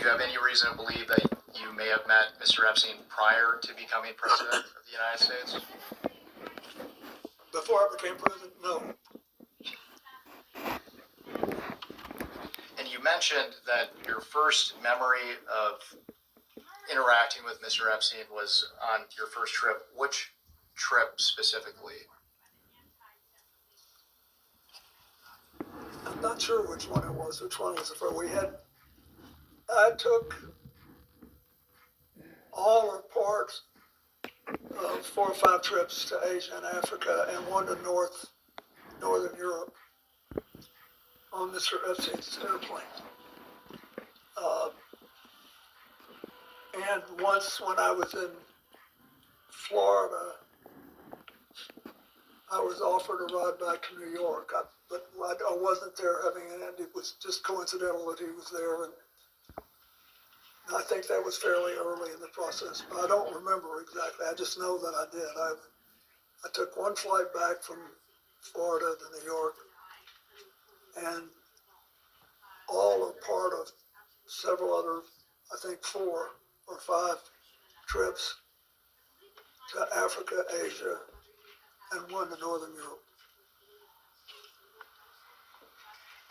you have any reason to believe that you may have met Mr. Epstein prior to becoming president of the United States? Before I became president, no. And you mentioned that your first memory of interacting with Mr. Epstein was on your first trip. Which trip specifically? I'm not sure which one it was. Which one was the first? I took all or parts of 4 or 5 trips to Asia and Africa and one to Northern Europe on Mr. Epstein's airplane. And once when I was in Florida, I was offered a ride back to New York, but I wasn't there having an end. It was just coincidental that he was there, and I think that was fairly early in the process, but I don't remember exactly. I just know that I did. I took one flight back from Florida to New York, and all or part of several other, I think 4 or 5 trips to Africa, Asia, and one to Northern Europe.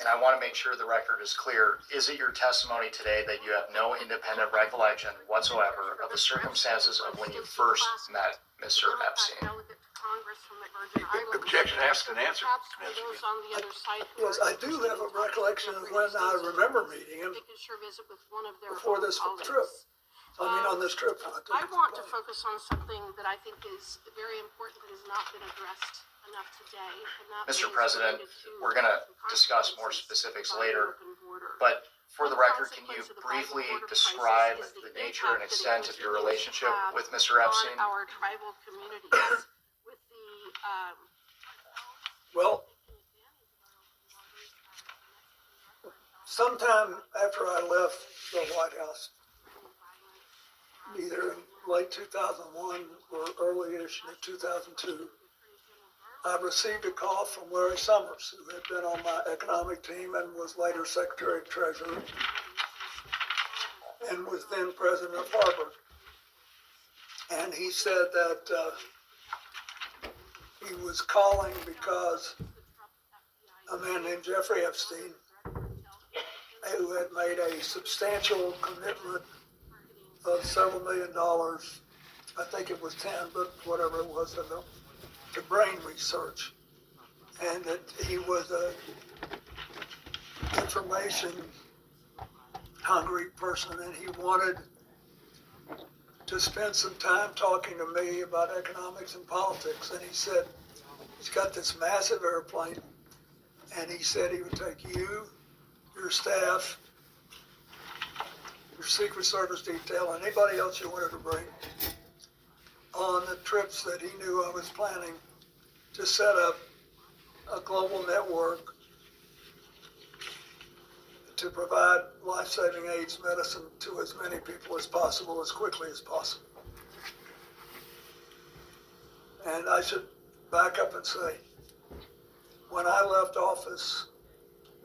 And I want to make sure the record is clear. Is it your testimony today that you have no independent recollection whatsoever of the circumstances of when you first met Mr. Epstein? Objection, asked and answered. Yes, I do have a recollection of when I remember meeting him before this trip. I mean, on this trip. I want to focus on something that I think is very important that has not been addressed enough today. Mr. President, we're going to discuss more specifics later, but for the record, can you briefly describe the nature and extent of your relationship with Mr. Epstein? Our tribal communities with the Well, sometime after I left the White House, either in late 2001 or early-ish in 2002, I received a call from Larry Summers, who had been on my economic team and was later Secretary of Treasury and was then president of Harvard. And he said that he was calling because a man named Jeffrey Epstein, who had made a substantial commitment of several $1 million, I think it was 10, but whatever it was, to brain research, and that he was a information hungry person, and he wanted to spend some time talking to me about economics and politics. And he said he's got this massive airplane, and he said he would take you, your staff, your Secret Service detail, and anybody else you wanted to bring on the trips that he knew I was planning to set up a global network to provide life-saving AIDS medicine to as many people as possible, as quickly as possible. And I should back up and say, when I left office,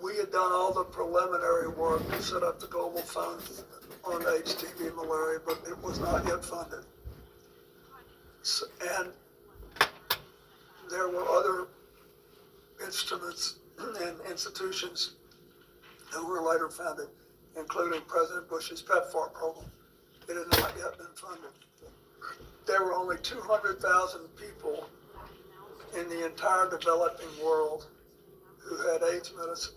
we had done all the preliminary work to set up the global fund on AIDS, TB, and malaria, but it was not yet funded. And there were other instruments and institutions that were later funded, including President Bush's PEPFAR program. It had not yet been funded. There were only 200,000 people in the entire developing world who had AIDS medicine.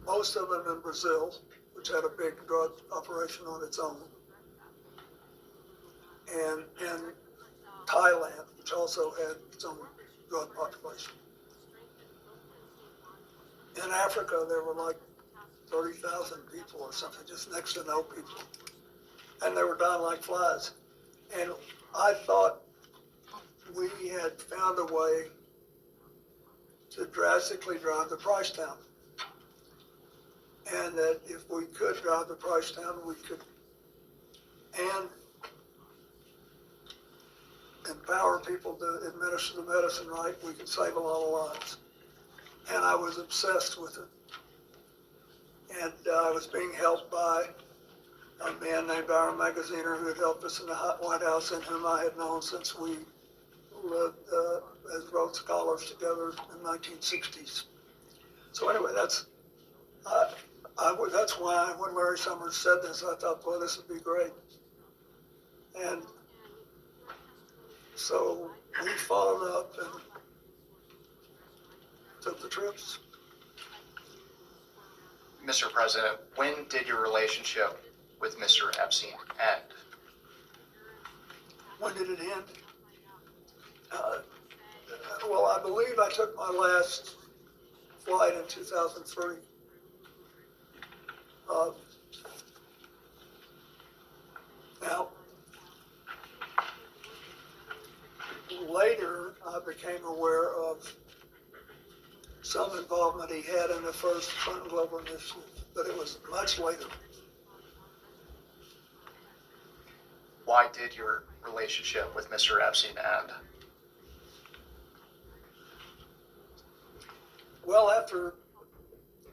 Most of them in Brazil, which had a big drug operation on its own, and in Thailand, which also had its own drug population. In Africa, there were like 30,000 people or something, just next to no people. And they were dying like flies. And I thought we had found a way to drastically drive the price down. And that if we could drive the price down, we could, and empower people to administer the medicine right, we could save a lot of lives. And I was obsessed with it. And I was being helped by man named Aaron Magaziner who had helped us in the White House and whom I had known since we lived as Rhodes Scholars together in the 1960s. So anyway, that's why when Larry Summers said this, I thought, boy, this would be great. And so we followed up and took the trips. Mr. President, when did your relationship with Mr. Epstein end? When did it end? Well, I believe I took my last flight in 2003. Now, later I became aware of some involvement he had in the first Clinton Global Initiative, but it was much later. Why did your relationship with Mr. Epstein end? Well, after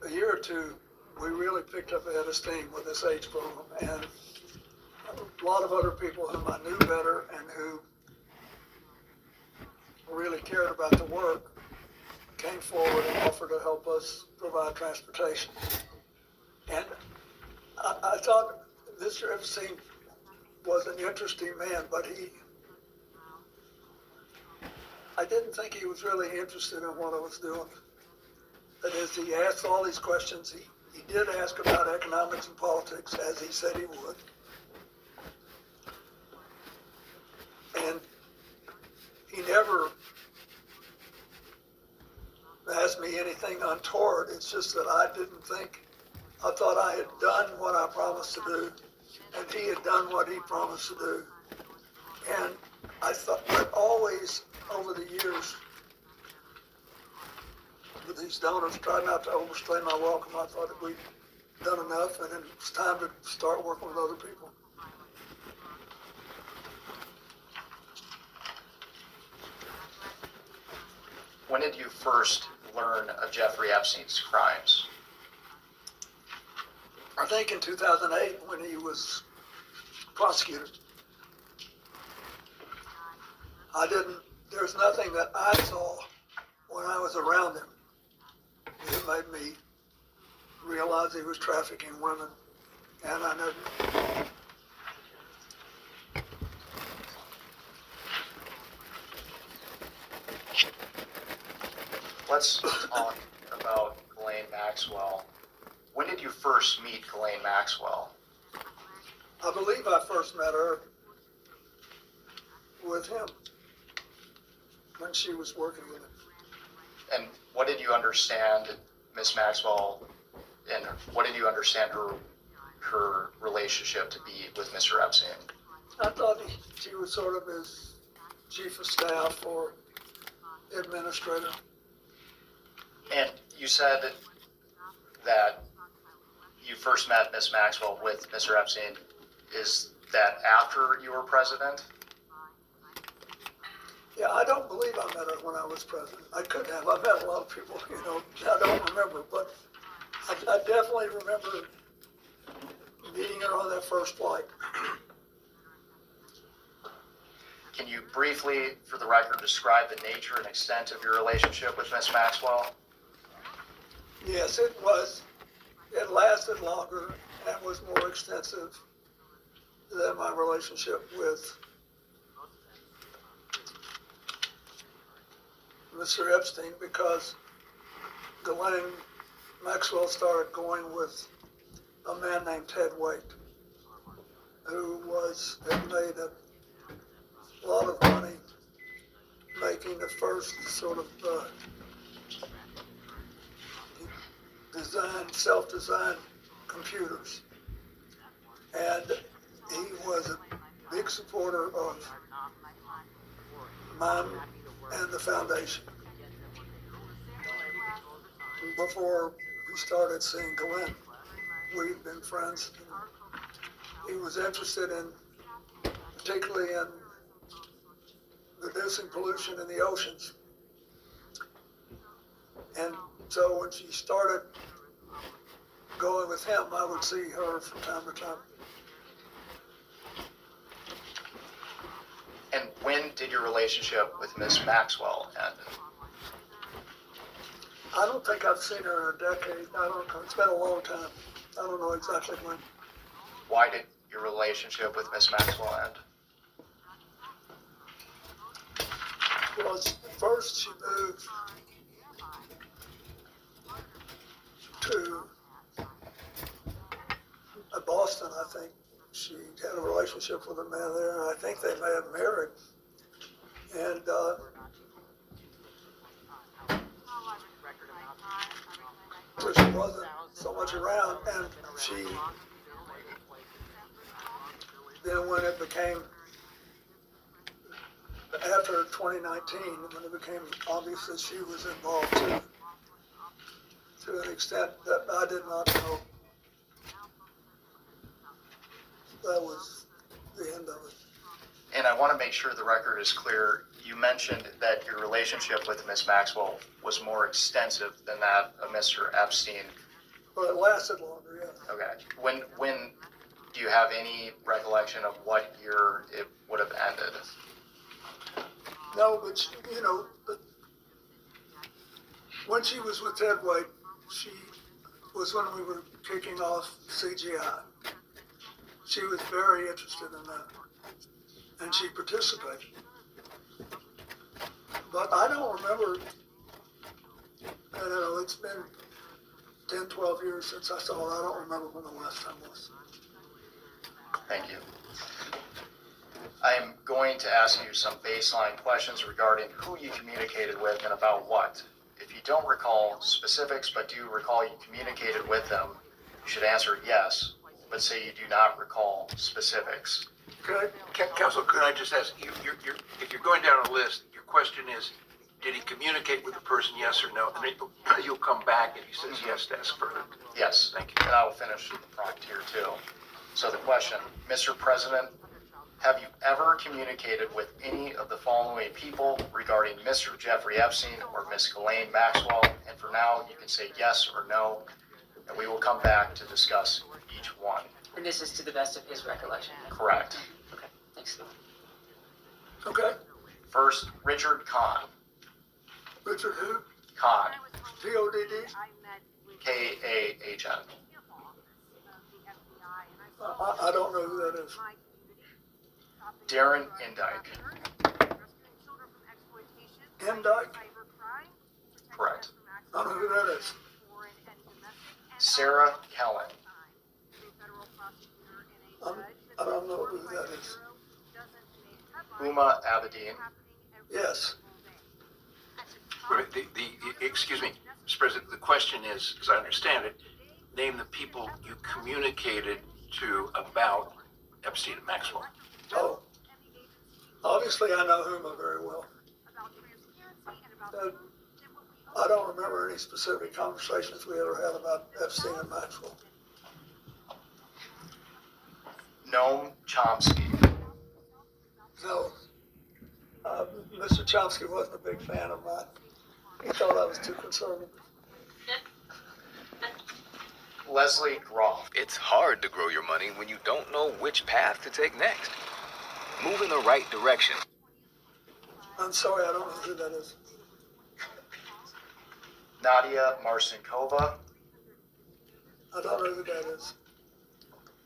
a year or two, we really picked up a head of steam with this AIDS program, and a lot of other people whom I knew better and who really cared about the work came forward and offered to help us provide transportation. And I thought Mr. Epstein was an interesting man, but I didn't think he was really interested in what I was doing. That is, he asked all these questions. He did ask about economics and politics, as he said he would. And he never asked me anything untoward. It's just that I thought I had done what I promised to do, and he had done what he promised to do. And I thought that always, over the years, with these donors, tried not to overstay my welcome. I thought that we'd done enough, and it was time to start working with other people. When did you first learn of Jeffrey Epstein's crimes? I think in 2008 when he was prosecuted. There's nothing that I saw when I was around him that made me realize he was trafficking women. And I never. Let's talk about Ghislaine Maxwell. When did you first meet Ghislaine Maxwell? I believe I first met her with him when she was working with him. And what did you understand, Miss Maxwell, and what did you understand her relationship to be with Mr. Epstein? I thought she was sort of his chief of staff or administrator. And you said that you first met Miss Maxwell with Mr. Epstein. Is that after you were president? Yeah, I don't believe I met her when I was president. I could have. I met a lot of people, I don't remember, but I definitely remember meeting her on that first flight. Can you briefly, for the record, describe the nature and extent of your relationship with Miss Maxwell? Yes, it was. It lasted longer and was more extensive than my relationship with Mr. Epstein, because Ghislaine Maxwell started going with a man named Ted Waite, who had made a lot of money making the first sort of self-designed computers. And he was a big supporter of mine and the foundation. Before we started seeing Glenn, we'd been friends. He was interested particularly in reducing pollution in the oceans. And so when she started going with him, I would see her from time to time. And when did your relationship with Miss Maxwell end? I don't think I've seen her in a decade. I don't know. It's been a long time. I don't know exactly when. Why did your relationship with Miss Maxwell end? Well, first she moved to Boston, I think. She had a relationship with a man there, and I think they may have married. And so she wasn't so much around, and she then when it became after 2019, when it became obvious that she was involved too, to an extent that I did not know. That was the end of it. And I want to make sure the record is clear. You mentioned that your relationship with Miss Maxwell was more extensive than that of Mr. Epstein. But it lasted longer, yeah. Okay. When do you have any recollection of what year it would have ended? No, but but when she was with Ted White, she was when we were kicking off CGI. She was very interested in that, and she participated. But I don't remember, it's been 10, 12 years since I saw her. I don't remember when the last time was. Thank you. I am going to ask you some baseline questions regarding who you communicated with and about what. If you don't recall specifics but do recall you communicated with them, you should answer yes, but say you do not recall specifics. Okay? Counsel, could I just ask you, if you're going down a list, your question is, did he communicate with the person, yes or no? And then you'll come back if he says yes to ask further. Yes. Thank you. And I will finish the prompt here too. So the question, Mr. President, have you ever communicated with any of the following people regarding Mr. Jeffrey Epstein or Miss Ghislaine Maxwell? And for now, you can say yes or no, and we will come back to discuss each one. And this is to the best of his recollection. Correct. Okay, thanks. Okay. First, Richard Kahn. Richard who? Kahn. T-O-D-D? K-A-H-N. I don't know who that is. Darren Indyke. Indyke? Correct. I don't know who that is. Sarah Kellen. I don't know who that is. Uma Abedin. Yes. Excuse me, Mr. President, the question is, as I understand it, name the people you communicated to about Epstein and Maxwell. Oh. Obviously, I know Huma very well. I don't remember any specific conversations we ever had about Epstein and Maxwell. Noam Chomsky. No. Mr. Chomsky wasn't a big fan of mine. He thought I was too conservative. Leslie Groff. It's hard to grow your money when you don't know which path to take next. Move in the right direction. I'm sorry, I don't know who that is. Nadia Marcinkova. I don't know who that is.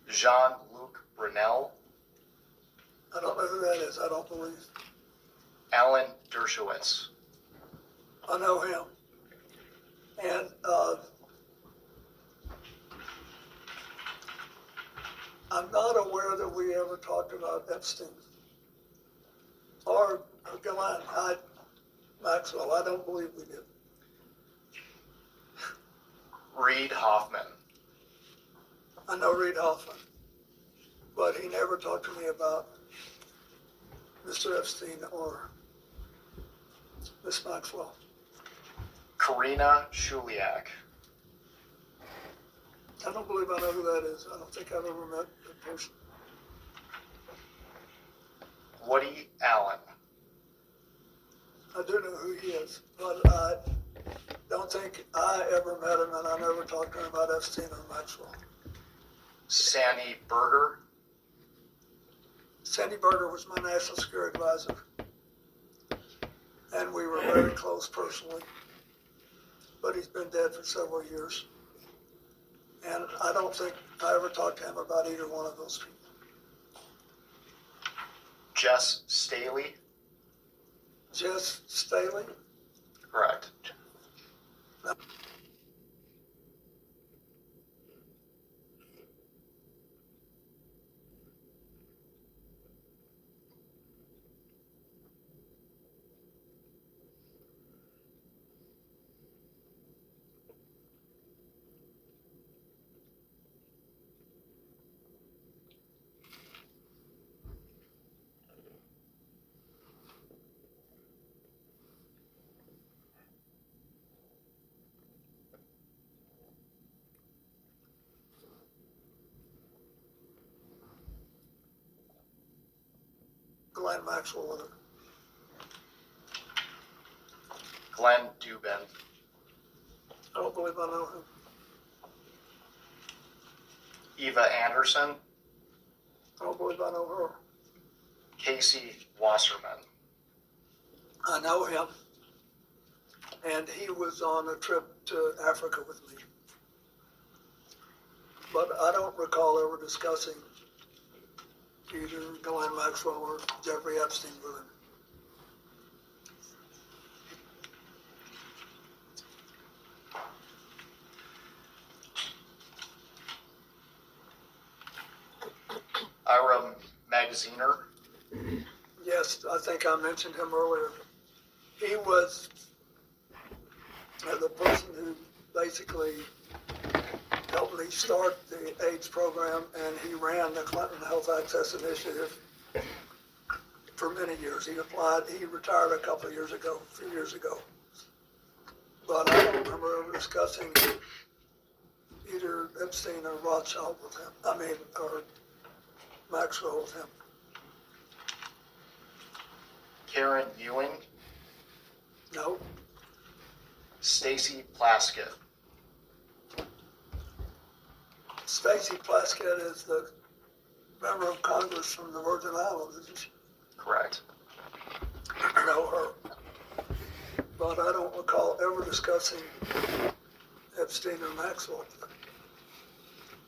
Jean-Luc Brunel. I don't know who that is, I don't believe. Alan Dershowitz. I know him. And I'm not aware that we ever talked about Epstein or Ghislaine Maxwell. I don't believe we did. Reid Hoffman. I know Reid Hoffman, but he never talked to me about Mr. Epstein or Miss Maxwell. Karina Shuliak. I don't believe I know who that is. I don't think I've ever met that person. Woody Allen. I do know who he is, but I don't think I ever met him, and I never talked to him about Epstein or Maxwell. Sandy Berger. Sandy Berger was my national security advisor. And we were very close personally. But he's been dead for several years. And I don't think I ever talked to him about either one of those people. Jess Staley? Jess Staley? Correct. Glenn Maxwell. Glenn Dubin? I don't believe I know him. Eva Anderson? I don't believe I know her. Casey Wasserman? I know him. And he was on a trip to Africa with me. But I don't recall ever discussing either Glenn Maxwell or Jeffrey Epstein with him. Ira Magaziner? Yes, I think I mentioned him earlier. He was the person who basically helped me start the AIDS program, and he ran the Clinton Health Access Initiative for many years. He retired a couple of years ago, a few years ago. But I don't remember ever discussing either Epstein or Rothschild with him. Or Maxwell with him. Karen Ewing? No, Stacy Plaskett? Stacy Plaskett is the member of Congress from the Virgin Islands, isn't she? Correct. I know her. But I don't recall ever discussing Epstein or Maxwell.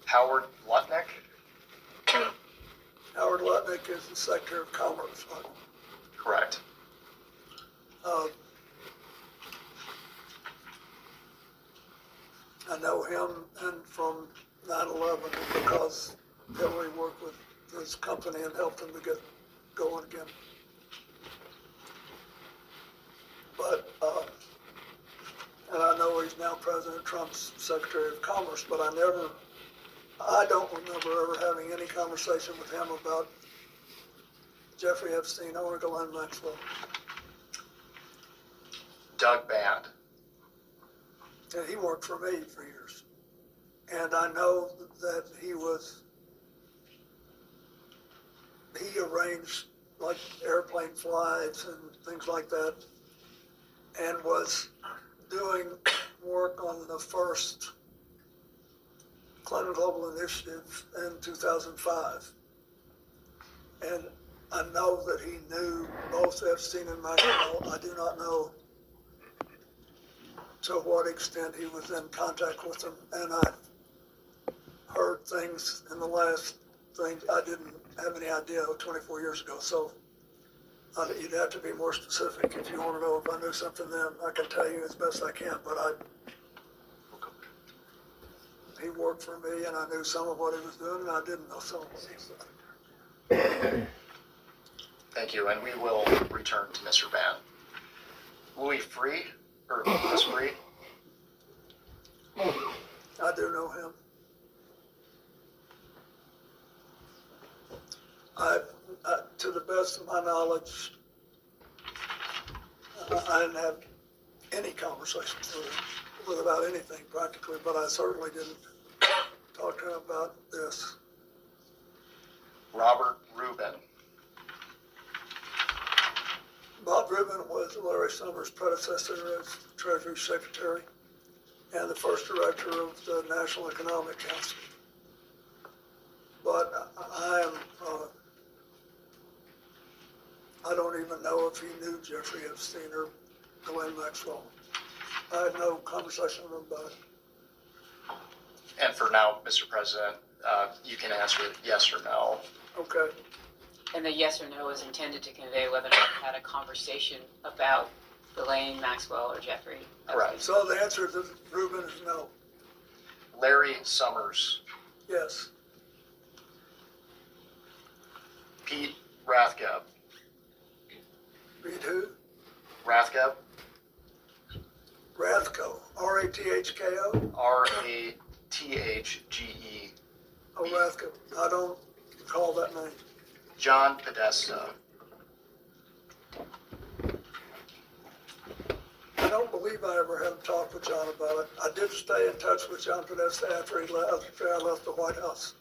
Howard Lutnick? Howard Lutnick is the Secretary of Commerce. Right? Correct. I know him and from 9/11 because Hillary worked with his company and helped him to get going again. But, and I know he's now President Trump's Secretary of Commerce, but I don't remember ever having any conversation with him about Jeffrey Epstein or Ghislaine Maxwell. Doug Band? And he worked for me for years. And I know that he arranged like airplane flights and things like that, and was doing work on the first Clinton Global Initiative in 2005. And I know that he knew both Epstein and Maxwell. I do not know to what extent he was in contact with them. And I heard things in the last thing I didn't have any idea 24 years ago. So you'd have to be more specific if you want to know if I knew something then. I can tell you as best I can, but he worked for me and I knew some of what he was doing and I didn't know some of what he was doing. Thank you, and we will return to Mr. Band. Louis Free, or Louis Free? I do know him. To the best of my knowledge, I didn't have any conversations with him about anything practically, but I certainly didn't talk to him about this. Robert Rubin? Bob Rubin was Larry Summers' predecessor as Treasury Secretary and the first director of the National Economic Council. But I am don't even know if he knew Jeffrey Epstein or Ghislaine Maxwell. I had no conversation with him about it. And for now, Mr. President, you can answer yes or no. Okay, And the yes or no is intended to convey whether or not you had a conversation about Ghislaine Maxwell or Jeffrey. Correct. so the answer to Ruben is no, Larry Summers, yes, Pete Rathgeb, read who? Rathgeb, Rathko, R-A-T-H-K-O? Rathge, Oh, Rathko, I don't recall that name. John Podesta, I don't believe I ever had a talk with John about it. I did stay in touch with John Podesta after I left the White House.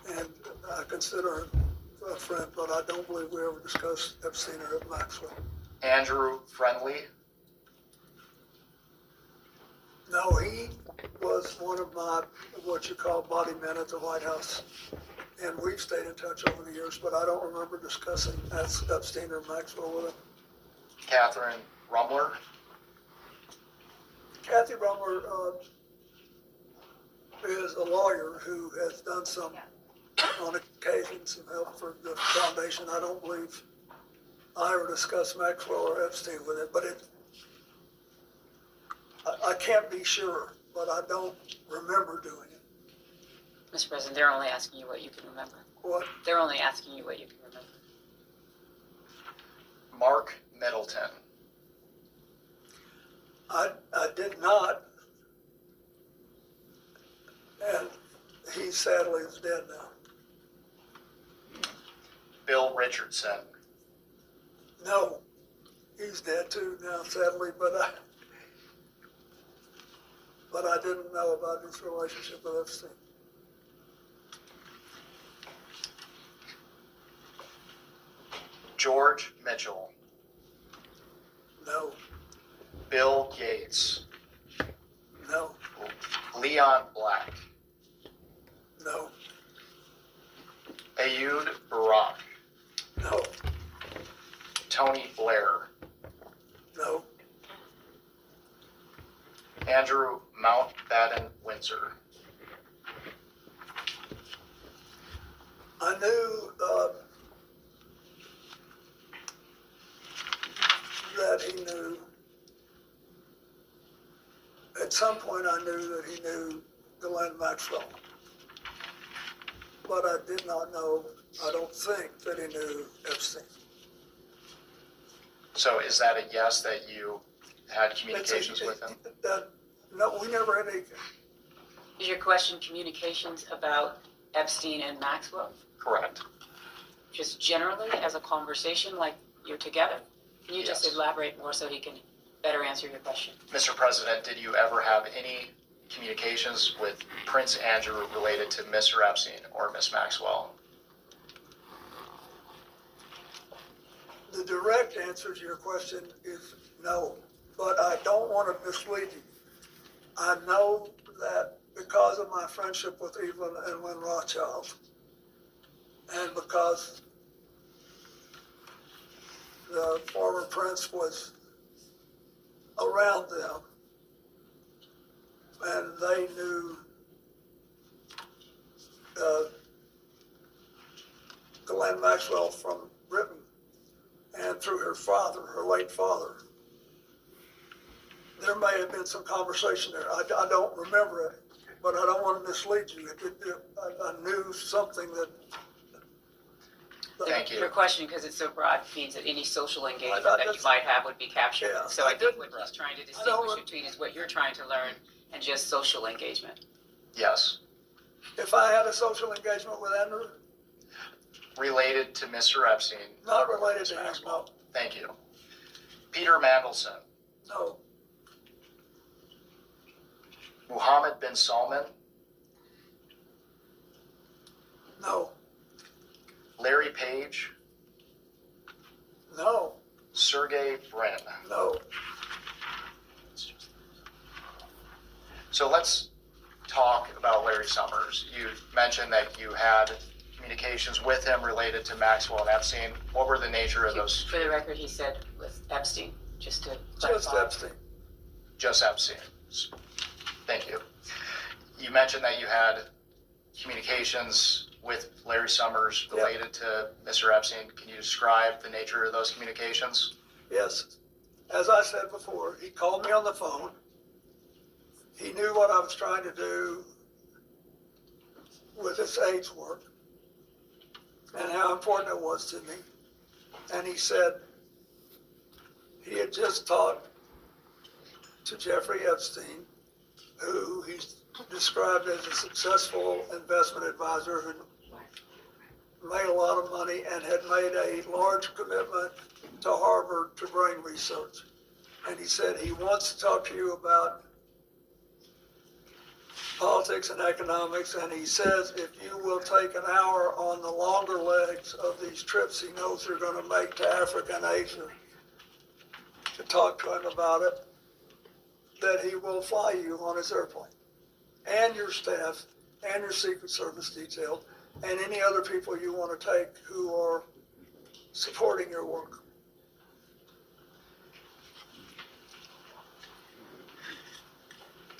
And I consider him a friend, but I don't believe we ever discussed Epstein or Maxwell. Andrew Friendly, No, he was one of my, what you call body men at the White House. And we've stayed in touch over the years, but I don't remember discussing Epstein or Maxwell with him. Catherine Rumler, Kathy Rumler is a lawyer who has done some, on occasion, some help for the foundation. I don't believe I ever discussed Maxwell or Epstein with it, but I can't be sure, but I don't remember doing it. Mr. President, they're only asking you what you can remember. What? They're only asking you what you can remember. Mark Middleton, I did not, and he sadly is dead now. Bill Richardson, No, he's dead too now, sadly, but I didn't know about his relationship with Epstein. George Mitchell, No, Bill Gates, no, Leon Black, no, Ayud Barak, no, Tony Blair, no, Andrew Mountbatten Windsor, I knew that he knew, at some point I knew that he knew Ghislaine Maxwell. But I did not know, I don't think that he knew Epstein. So is that a yes that you had communications with him? No, we never had any, Is your question communications about Epstein and Maxwell? Correct. Just generally as a conversation, like you're together? Can you just Yes. elaborate more so he can better answer your question? Mr. President, did you ever have any communications with Prince Andrew related to Mr. Epstein or Miss Maxwell? the direct answer to your question is no, but I don't want to mislead you. I know that because of my friendship with Evelyn and Lynn Rothschild, and because the former prince was around them, and they knew Ghislaine Maxwell from Britain, and through her father, her late father. There may have been some conversation there. I don't remember it, but I don't want to mislead you. I knew something that. Thank you. Your question, because it's so broad, means that any social engagement I- that you that's- might have would be captured. Yeah, So I I think what didn't- he's trying to don't distinguish want- between is what you're trying to learn and just social engagement. Yes. If I had a social engagement with Andrew, Related to Mr. Epstein? not related to Miss him, Maxwell. no, Thank you. Peter Mandelson, no, Mohammed bin Salman, no, Larry Page, no, Sergey Brin. no. So let's talk about Larry Summers. You mentioned that you had communications with him related to Maxwell and Epstein? What were the nature of those? For the record, he said with Epstein, just to Just clarify. Epstein. Just Epstein. Thank you. You mentioned that you had communications with Larry Summers Yeah. related to Mr. Epstein. Can you describe the nature of those communications? Yes. As I said before, he called me on the phone. He knew what I was trying to do with this AIDS work and how important it was to me. And he said he had just talked to Jeffrey Epstein, who he's described as a successful investment advisor who made a lot of money and had made a large commitment to Harvard to brain research. And he said he wants to talk to you about politics and economics, and he says if you will take an hour on the longer legs of these trips he knows you're going to make to Africa and Asia to talk to him about it, that he will fly you on his airplane and your staff and your Secret Service detail and any other people you want to take who are supporting your work.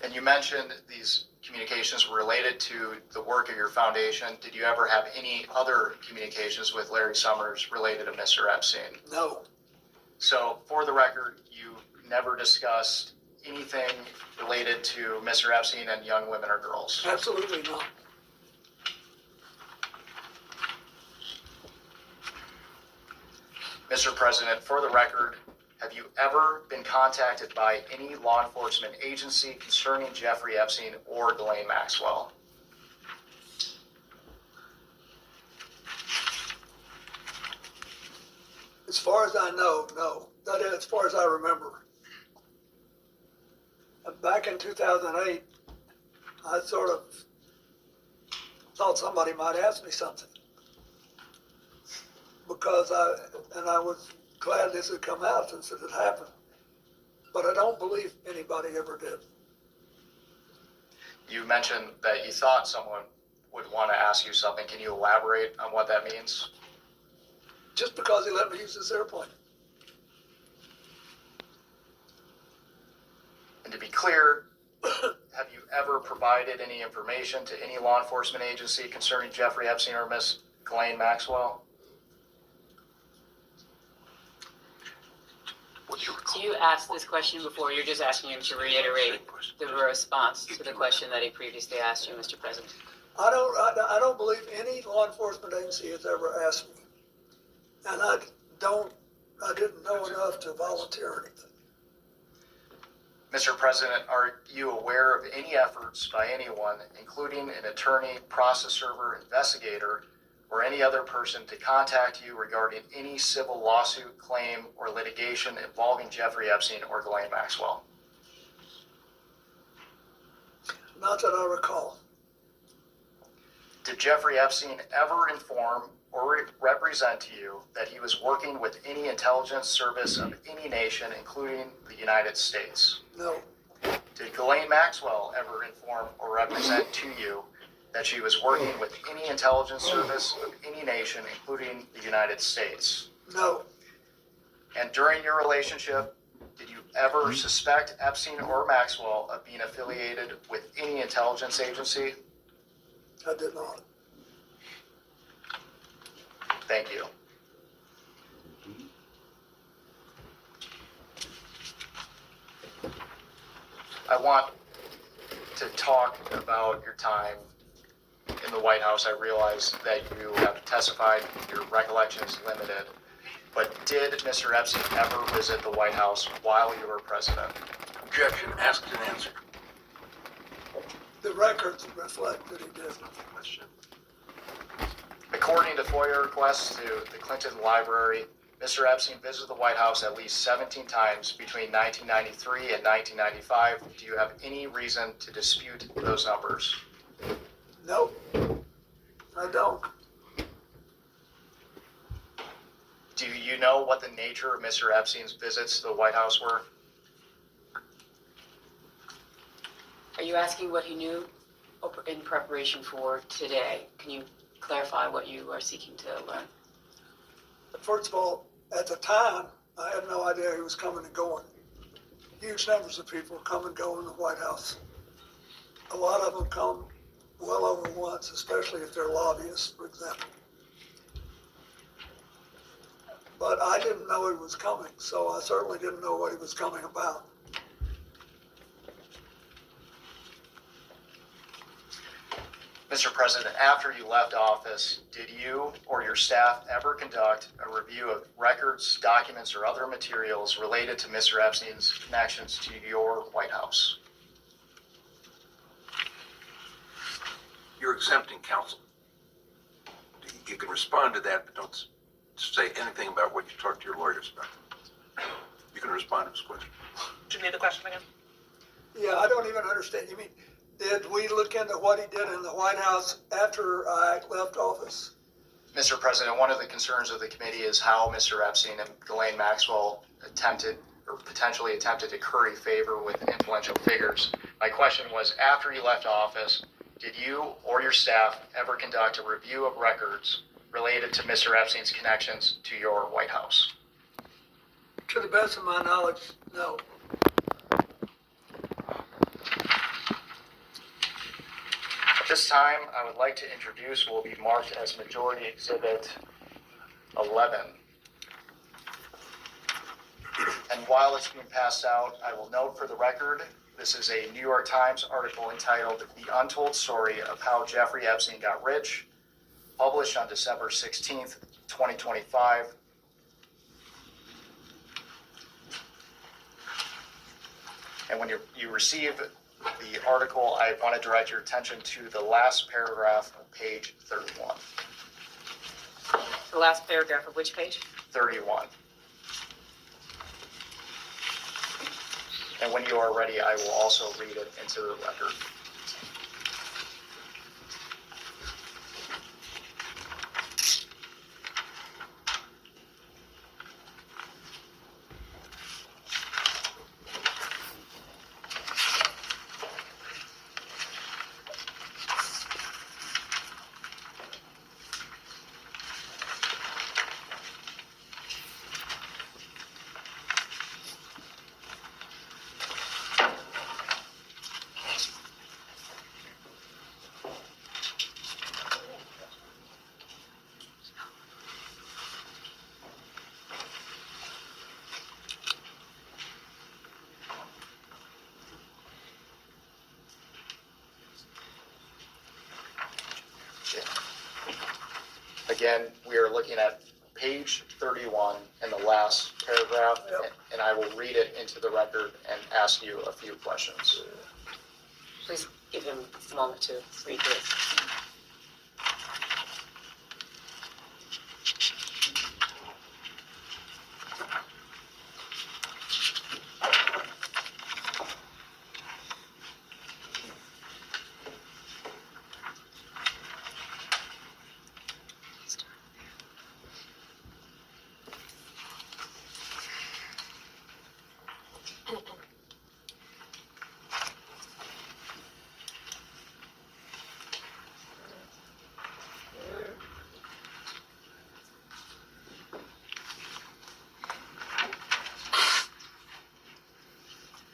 And you mentioned these communications were related to the work of your foundation. Did you ever have any other communications with Larry Summers related to Mr. Epstein? No, So for the record, you never discussed anything related to Mr. Epstein and young women or girls? absolutely not. Mr. President, for the record, have you ever been contacted by any law enforcement agency concerning Jeffrey Epstein or Ghislaine Maxwell? As far as I know, no. That is, as far as I remember. Back in 2008, I sort of thought somebody might ask me something. Because I was glad this had come out since it had happened. But I don't believe anybody ever did. You mentioned that you thought someone would want to ask you something. Can you elaborate on what that means? Just because he let me use this airplane. And to be clear, have you ever provided any information to any law enforcement agency concerning Jeffrey Epstein or Miss Ghislaine Maxwell? What's your So you asked this question before, you're just asking him to reiterate the response to the question that he previously asked you, Mr. President. I don't believe any law enforcement agency has ever asked me. And I didn't know enough to volunteer anything. Mr. President, are you aware of any efforts by anyone, including an attorney, process server, investigator, or any other person to contact you regarding any civil lawsuit, claim, or litigation involving Jeffrey Epstein or Ghislaine Maxwell? Not that I recall. Did Jeffrey Epstein ever inform or represent to you that he was working with any intelligence service of any nation, including the United States? No, Did Ghislaine Maxwell ever inform or represent to you that she was working with any intelligence service of any nation, including the United States? no, And during your relationship, did you ever suspect Epstein or Maxwell of being affiliated with any intelligence agency? I did not. Thank you. I want to talk about your time in the White House. I realize that you have testified, your recollection is limited, but did Mr. Epstein ever visit the White House while you were president? objection? Asked and answered. The records reflect that he did. Question. According to FOIA requests to the Clinton Library, Mr. Epstein visited the White House at least 17 times between 1993 and 1995. Do you have any reason to dispute those numbers? Nope, I don't. Do you know what the nature of Mr. Epstein's visits to the White House were? Are you asking what he knew in preparation for today? Can you clarify what you are seeking to learn. First of all, at the time, I had no idea he was coming and going. Huge numbers of people come and go in the White House. A lot of them come well over once, especially if they're lobbyists, for example. But I didn't know he was coming, so I certainly didn't know what he was coming about. Mr. President, after you left office, did you or your staff ever conduct a review of records, documents, or other materials related to Mr. Epstein's connections to your White House? You're exempting counsel. You can respond to that, but don't say anything about what you talked to your lawyers about. You can respond to his question. Repeat the question again. Yeah, I don't even understand. You mean, did we look into what he did in the White House after I left office? Mr. President, one of the concerns of the committee is how Mr. Epstein and Ghislaine Maxwell potentially attempted to curry favor with influential figures. My question was, after you left office, did you or your staff ever conduct a review of records related to Mr. Epstein's connections to your White House? To the best of my knowledge, no. At this time, I would like to introduce what will be marked as Majority Exhibit 11. And while it's being passed out, I will note for the record, this is a New York Times article entitled The Untold Story of How Jeffrey Epstein Got Rich, published on December 16th, 2025. And when you receive the article, I want to direct your attention to the last paragraph of page 31. The last paragraph of which page? 31. And when you are ready, I will also read it into the record. Again, we are looking at page 31 in the last paragraph, Yep. and I will read it into the record and ask you a few questions. Please give him a moment to read this.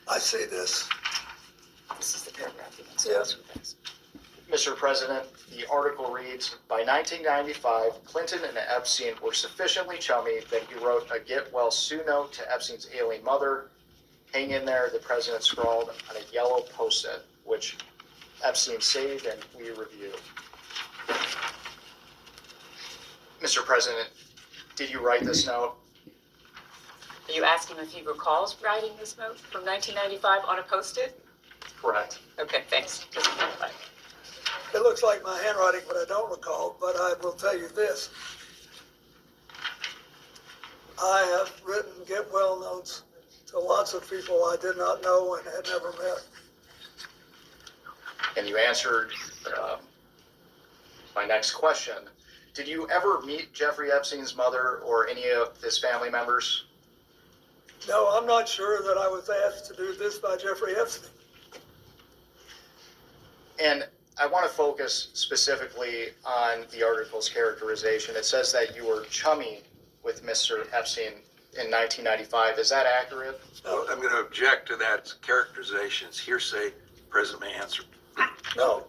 I see this. This is the paragraph you can Yeah. Mr. President, the article reads, by 1995, Clinton and Epstein were sufficiently chummy that he wrote a get well soon note to Epstein's ailing mother. Hang in there, the president scrawled on a yellow post-it, which Epstein saved and we reviewed. Mr. President, did you write this note? Are you asking if he recalls writing this note from 1995 on a Post-it? Correct. Okay, thanks. Just clarify. It looks like my handwriting, but I don't recall, but I will tell you this. I have written get well notes to lots of people I did not know and had never met. And you answered my next question. Did you ever meet Jeffrey Epstein's mother or any of his family members? No, I'm not sure that I was asked to do this by Jeffrey Epstein. And I want to focus specifically on the article's characterization. It says that you were chummy with Mr. Epstein in 1995. Is that accurate? Well, I'm going to object to that characterization. It's hearsay. The President may answer. No.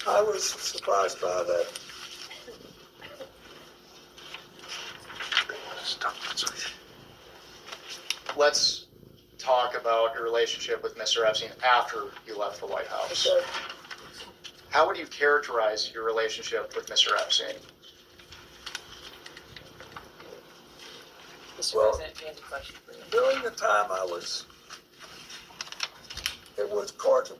I was surprised by that. Stop. Sorry. Let's talk about your relationship with Mr. Epstein after you left the White House. Okay. How would you characterize your relationship with Mr. Epstein? Mr. Well- President, do you have a question for you? During the time it was cordial.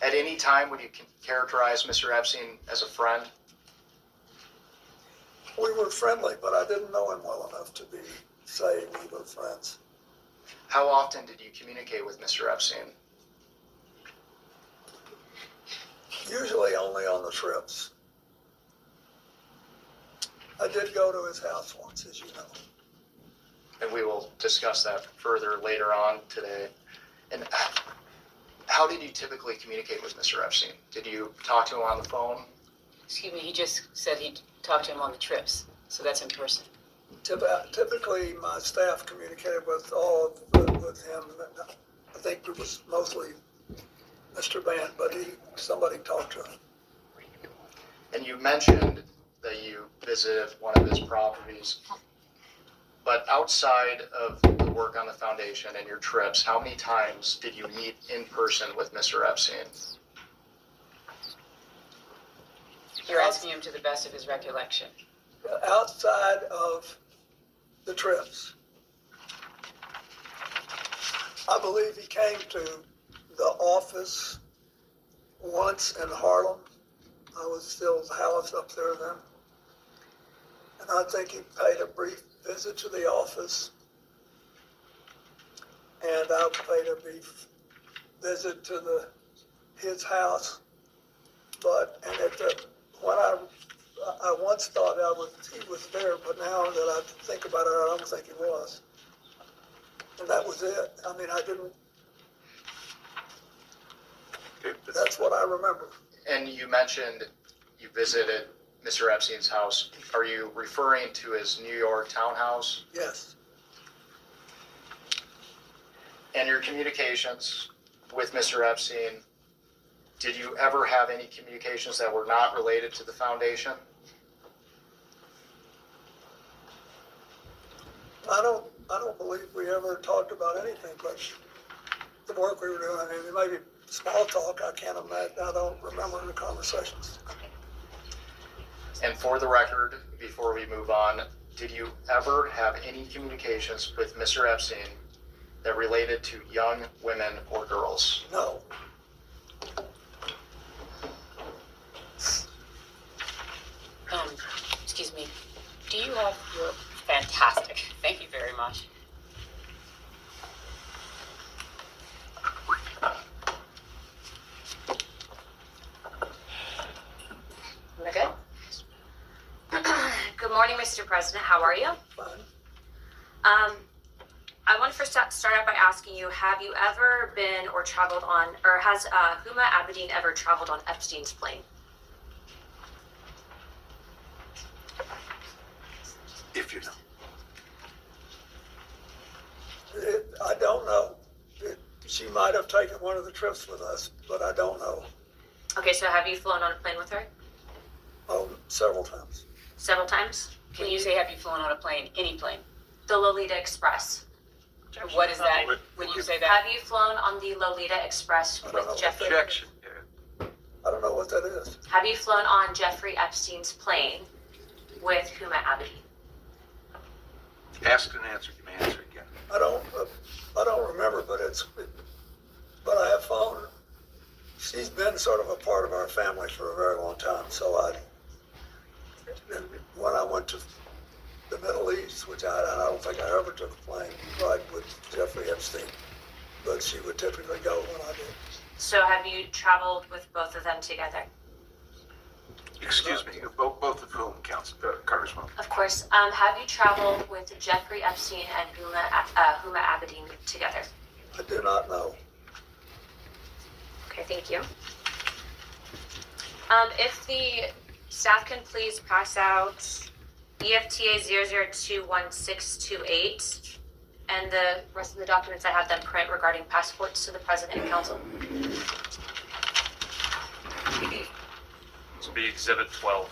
At any time, would you characterize Mr. Epstein as a friend? We were friendly, but I didn't know him well enough to be saying we were friends. How often did you communicate with Mr. Epstein? Usually only on the trips. I did go to his house once, as you know. And we will discuss that further later on today. And how did you typically communicate with Mr. Epstein? Did you talk to him on the phone? Excuse me, he just said he'd talk to him on the trips, so that's in person. Typically, my staff communicated with with him. I think it was mostly Mr. Band, but somebody talked to him. And you mentioned that you visited one of his properties. But outside of the work on the foundation and your trips, how many times did you meet in person with Mr. Epstein? You're asking him to the best of his recollection. Outside of the trips, I believe he came to the office once in Harlem. I was still housed up there then. And I think he paid a brief visit to the office. And I paid a brief visit to his house. When I once thought he was there, but now that I think about it, I don't think he was. And that was it. I mean, Okay, that's what I remember. And you mentioned you visited Mr. Epstein's house. Are you referring to his New York townhouse? Yes. And your communications with Mr. Epstein, did you ever have any communications that were not related to the foundation? I don't believe we ever talked about anything but the work we were doing. I mean, maybe small talk, I can't imagine, I don't remember the conversations. And for the record, before we move on, did you ever have any communications with Mr. Epstein that related to young women or girls? No. Excuse me, do you have your, fantastic, thank you very much. Am I good? Good morning, Mr. President. How are you? Fine. I want to first start out by asking you, have you ever been or traveled on, or has Huma Abedin ever traveled on Epstein's plane? if you know. I don't know. She might have taken one of the trips with us, but I don't know. Okay, so have you flown on a plane with her Oh, several times. several times? When you say have you flown on a plane, any plane, The Lolita Express. what is that, when you say that? Have you flown on the Lolita Express I don't know with what Jeffrey? Objection. Yeah. I don't know what that is. Have you flown on Jeffrey Epstein's plane with Huma Abedin? Asked and answered. You may answer again. I don't remember, but I have found she's been sort of a part of our family for a very long time. So and when I went to the Middle East, which I don't think I ever took a plane ride with Jeffrey Epstein, but she would typically go when I did. So have you traveled with both of them together? Excuse me. Both of whom, Congressman? Of course. Have you traveled with Jeffrey Epstein and Huma Abedin together? I do not know. Okay, thank you. If the staff can please pass out EFTA 0021628 and the rest of the documents I have them print regarding passports to the president and council. This will be Exhibit 12.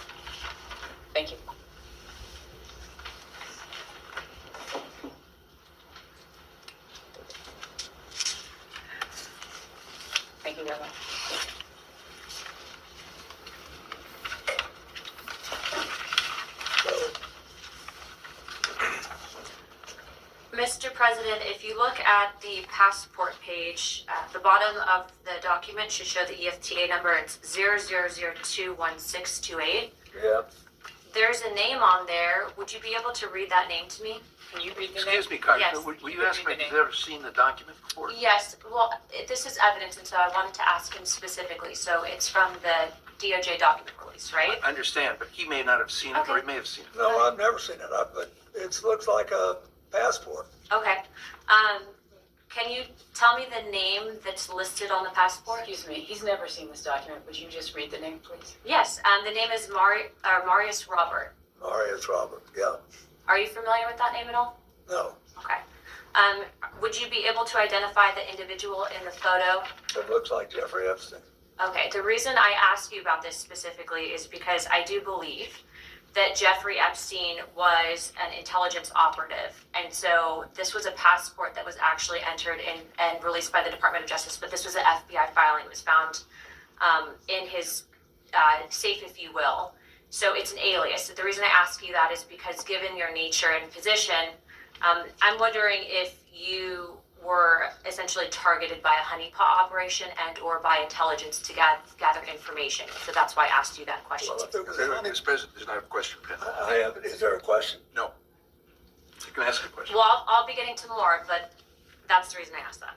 Thank you. Thank you very much. Mr. President, if you look at the passport page, the bottom of the document should show the EFTA number. It's 000021628. Yeah, There's a name on there. Would you be able to read that name to me? Can you read the name? Excuse me, Congressman, Yes. will you ask me if you've ever seen the document before? Yes, well, this is evidence, and so I wanted to ask him specifically. So it's from the DOJ document release, right? I understand, but he may not have seen it, or he may have seen it. no, I've never seen it, but it looks like a passport. Okay. Can you tell me the name that's listed on the passport? Excuse me, he's never seen this document. Would you just read the name, please? Yes, the name is Marius Robert. Marius Robert, yeah, Are you familiar with that name at all? no. Okay. Would you be able to identify the individual in the photo? It looks like Jeffrey Epstein. Okay, the reason I ask you about this specifically is because I do believe that Jeffrey Epstein was an intelligence operative. And so this was a passport that was actually entered in and released by the Department of Justice, but this was an FBI filing. It was found in his safe, if you will. So it's an alias. The reason I ask you that is because given your nature and position, I'm wondering if you were essentially targeted by a honeypot operation and or by intelligence to gather information. So that's why I asked you that question. Well, if it was Mr. President, does not have a question, Pen. I have, is there a question? No. You can ask a question. Well, I'll be getting to more, but that's the reason I asked that.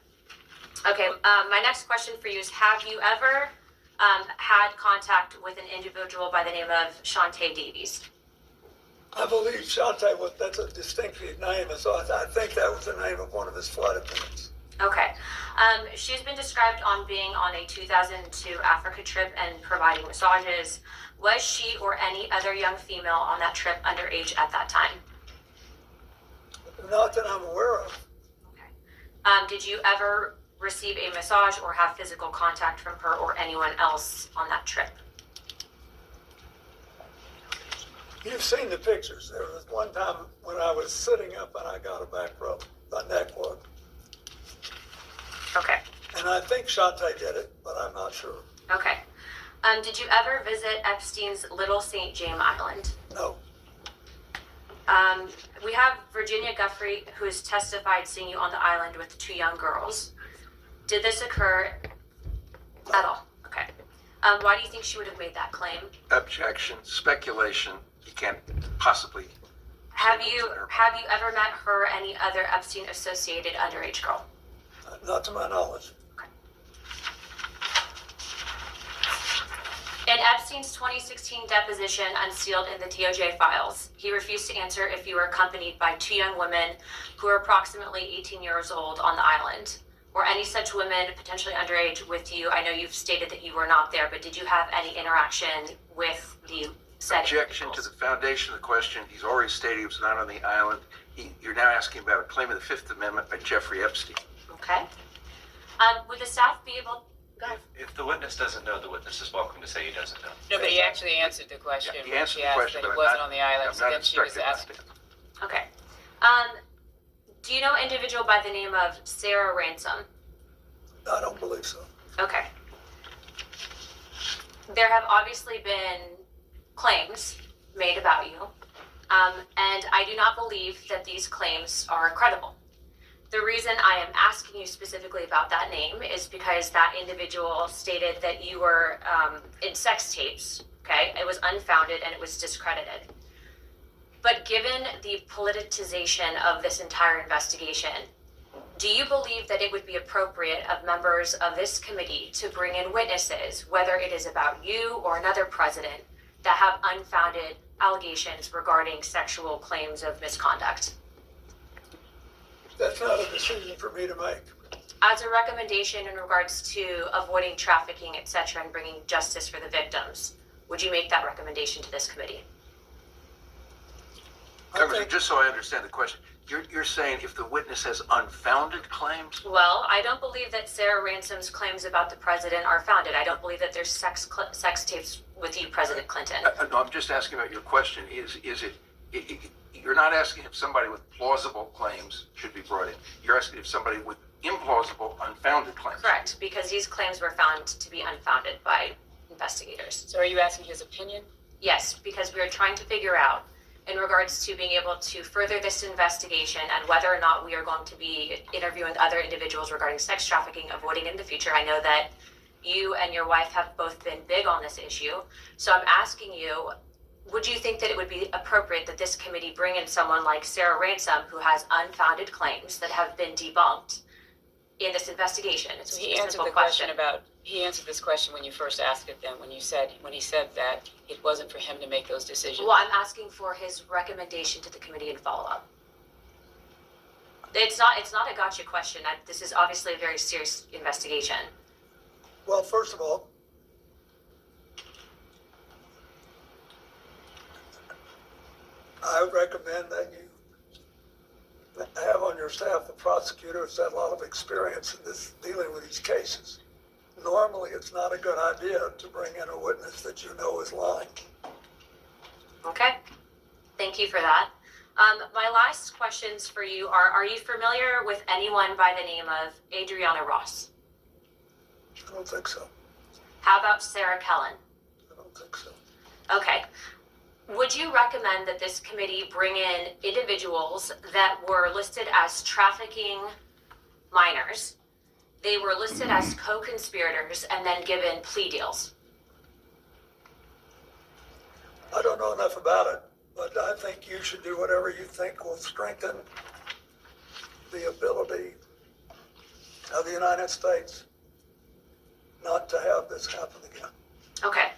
Okay, my next question for you is, have you ever had contact with an individual by the name of Shantae Davies? I believe Shantae was, that's a distinctive name, and so I think that was the name of one of his flight attendants. Okay. She's been described on being on a 2002 Africa trip and providing massages. Was she or any other young female on that trip underage at that time? Not that I'm aware of. Okay. Did you ever receive a massage or have physical contact from her or anyone else on that trip? You've seen the pictures. There was one time when I was sitting up and I got a back rub, my neck was. Okay. And I think Shantae did it, but I'm not sure. Okay. Did you ever visit Epstein's Little St. James Island? No, We have Virginia Guffrey, who has testified seeing you on the island with two young girls. Did this occur at all? Okay. Why do you think she would have made that claim? Objection, speculation, you can't possibly. Have you ever met her or any other Epstein associated underage girl? not to my knowledge. In Epstein's 2016 deposition unsealed in the DOJ files, he refused to answer if you were accompanied by two young women who were approximately 18 years old on the island. Were any such women potentially underage with you? I know you've stated that you were not there, but did you have any interaction with the said Objection to the foundation of the question. He's already stated he was not on the island. You're now asking about a claim of the Fifth Amendment by Jeffrey Epstein. Okay. Would the staff be able? Go ahead. If the witness doesn't know, the witness is welcome to say he doesn't know. No, but he actually answered the question. Yeah, he when answered she the asked question, that but he I'm wasn't not- on the island, I'm so not then she was instructed not asking. to. Okay. Do you know an individual by the name of Sarah Ransom? I don't believe so. Okay. There have obviously been claims made about you, and I do not believe that these claims are credible. The reason I am asking you specifically about that name is because that individual stated that you were in sex tapes, okay? It was unfounded and it was discredited. But given the politicization of this entire investigation, do you believe that it would be appropriate of members of this committee to bring in witnesses, whether it is about you or another president, that have unfounded allegations regarding sexual claims of misconduct? That's not a decision for me to make. as a recommendation in regards to avoiding trafficking, et cetera, and bringing justice for the victims, would you make that recommendation to this committee? I Congressman, think, just so I understand the question, you're saying if the witness has unfounded claims? Well, I don't believe that Sarah Ransom's claims about the president are founded. I don't believe that there's sex tapes with you, President Clinton. No, I'm just asking about your question. Is it, you're not asking if somebody with plausible claims should be brought in. You're asking if somebody with implausible, unfounded claims. Correct, because these claims were found to be unfounded by investigators. So are you asking his opinion? Yes, because we are trying to figure out in regards to being able to further this investigation and whether or not we are going to be interviewing other individuals regarding sex trafficking, avoiding in the future. I know that you and your wife have both been big on this issue. So I'm asking you, would you think that it would be appropriate that this committee bring in someone like Sarah Ransom, who has unfounded claims that have been debunked in this investigation? It's So he a answered simple the question about, he answered this question when you first asked it then, when he said that it wasn't for him to make those decisions. Well, I'm asking for his recommendation to the committee and follow-up. It's not a gotcha question. This is obviously a very serious investigation. well, first of all, I recommend that you have on your staff a prosecutor who's had a lot of experience in this, dealing with these cases. Normally, it's not a good idea to bring in a witness that you know is lying. Okay? Thank you for that. My last questions for you are you familiar with anyone by the name of Adriana Ross? I don't think so. How about Sarah Kellen? I don't think so. Okay. Would you recommend that this committee bring in individuals that were listed as trafficking minors? They were listed as co-conspirators and then given plea deals. I don't know enough about it, but I think you should do whatever you think will strengthen the ability of the United States not to have this happen again. Okay.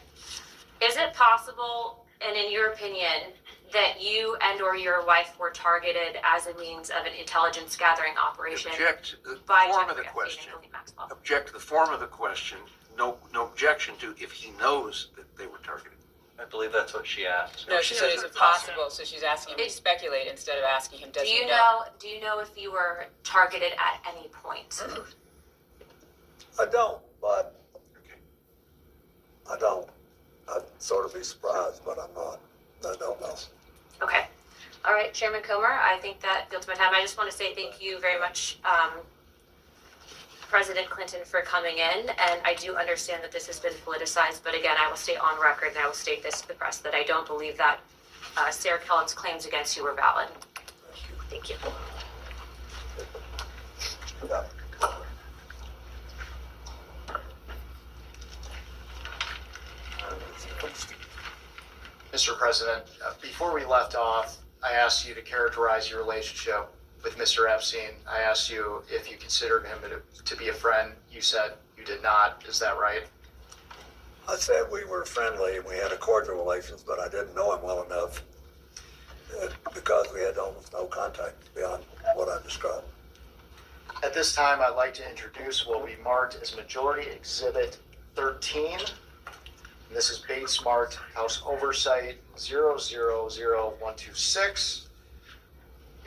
Is it possible, and in your opinion, that you and or your wife were targeted as a means of an intelligence gathering operation Object to the by form of the Jeffrey Epstein question. and Ghislaine Maxwell? Object to the form of the question. No objection to if he knows that they were targeted. I believe that's what she asked. No, she said, is it possible? So she's asking him to speculate instead of asking him, does Do he you know? know? Do you know if you were targeted at any point? I don't, but Okay. I don't. I'd sort of be surprised, but I'm not. I don't know. Okay. All right, Chairman Comer, I think that builds my time. I just want to say thank you very much, President Clinton, for coming in. And I do understand that this has been politicized, but again, I will state on record and I will state this to the press that I don't believe that Sarah Kellen's claims against you were valid. Thank you. Yeah. Mr. President, before we left off, I asked you to characterize your relationship with Mr. Epstein. I asked you if you considered him to be a friend. You said you did not. Is that right? I said we were friendly and we had a cordial relations, but I didn't know him well enough because we had almost no contact beyond what I described. At this time, I'd like to introduce what we marked as Majority Exhibit 13. And this is Bates marked House Oversight 000126.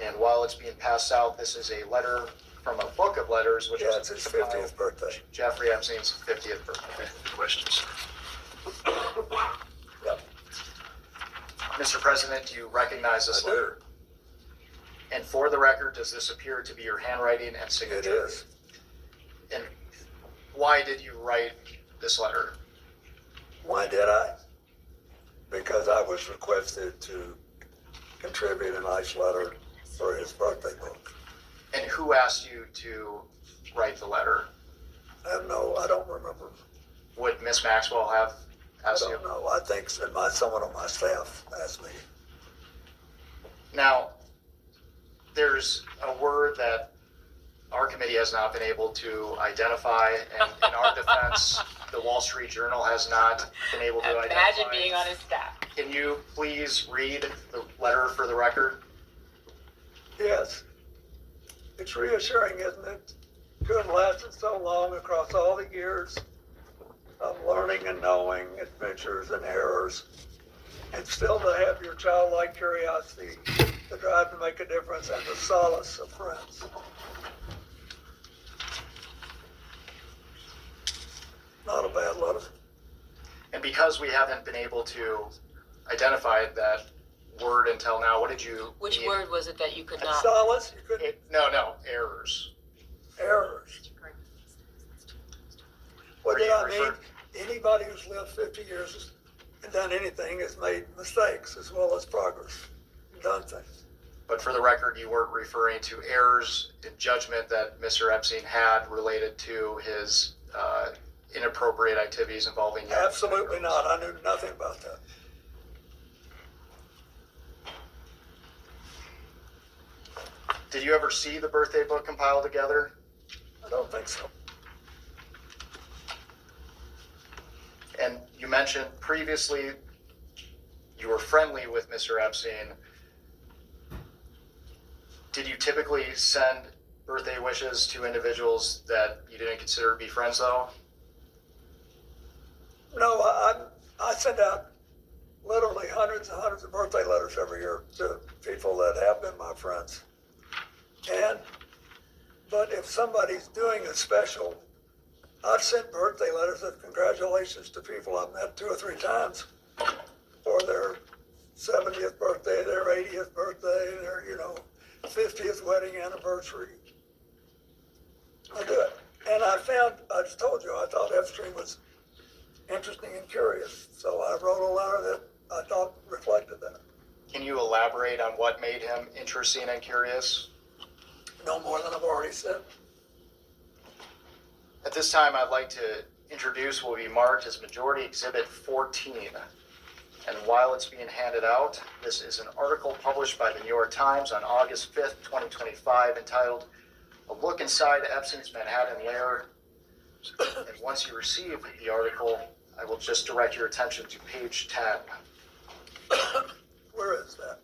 And while it's being passed out, this is a letter from a book of letters, which Yeah, was it's his 50th birthday. Jeffrey Epstein's 50th birthday. Questions? Yeah, Mr. President, do you recognize this I do. letter? And for the record, does this appear to be your handwriting and It signature? is. And why did you write this letter? Why did I? Because I was requested to contribute a nice letter for his birthday book. And who asked you to write the letter? I don't remember. Would Miss Maxwell have I asked you? don't know. I think someone on my staff asked me. Now, there's a word that our committee has not been able to identify, and in our defense, the Wall Street Journal has not been able to identify. Imagine being on his staff. Can you please read the letter for the record? Yes. It's reassuring, isn't it? to have lasted so long across all the years of learning and knowing, adventures and errors, and still to have your childlike curiosity, the drive to make a difference, and the solace of friends. Not a bad letter. And because we haven't been able to identify that word until now, what did you Which mean? word was it that you could And not? solace, you couldn't, No, errors. errors. What Are did you I mean? referring- Anybody who's lived 50 years and done anything has made mistakes as well as progress, and done things. But for the record, you weren't referring to errors in judgment that Mr. Epstein had related to his inappropriate activities involving young Absolutely not. I knew nothing about that. Did you ever see the birthday book compiled together? I don't think so. And you mentioned previously you were friendly with Mr. Epstein. Did you typically send birthday wishes to individuals that you didn't consider to be friends though? No, I send out literally hundreds and hundreds of birthday letters every year to people that have been my friends. But if somebody's doing a special, I've sent birthday letters of congratulations to people I've met 2 or 3 times for their 70th birthday, their 80th birthday, their, 50th wedding anniversary. I do it. And I just told you, I thought Epstein was interesting and curious. So I wrote a letter that I thought reflected that. Can you elaborate on what made him interesting and curious? No more than I've already said. At this time, I'd like to introduce what will be marked as Majority Exhibit 14. And while it's being handed out, this is an article published by the New York Times on August 5th, 2025, entitled "A Look Inside Epstein's Manhattan Lair." And once you receive the article, I will just direct your attention to page 10. Where is that?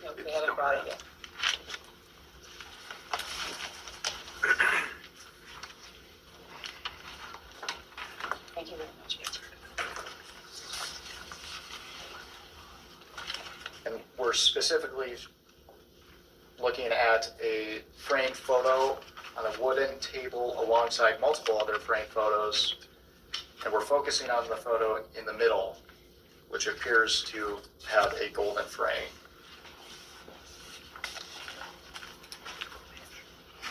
No, they haven't brought it yet. Thank you very much. And we're specifically looking at a framed photo on a wooden table alongside multiple other framed photos. And we're focusing on the photo in the middle, which appears to have a golden frame.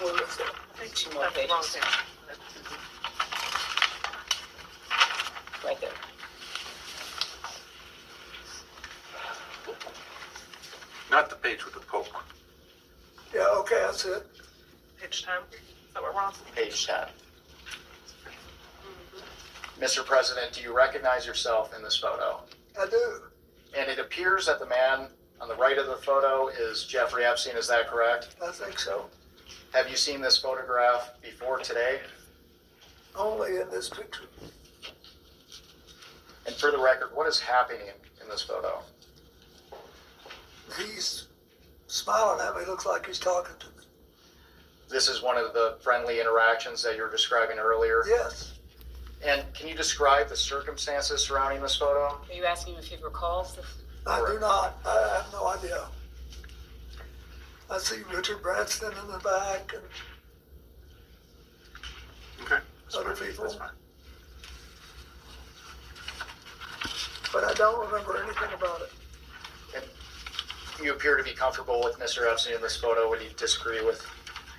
Where is that? 2 more pages. Right there. Not the page with the Pope. Yeah, okay, that's it. Page 10. Is that what we're on? Page 10. Mr. President, do you recognize yourself in this photo? I do. And it appears that the man on the right of the photo is Jeffrey Epstein, is that correct? I think so. Have you seen this photograph before today? Only in this picture. And for the record, what is happening in this photo? He's smiling at me. Looks like he's talking to me. This is one of the friendly interactions that you were describing earlier. Yes. And can you describe the circumstances surrounding this photo? Are you asking if he recalls the? I do not. I have no idea. I see Richard Branson in the back and Okay. other people, That's fine. but I don't remember anything about it. And you appear to be comfortable with Mr. Epstein in this photo. Would you disagree with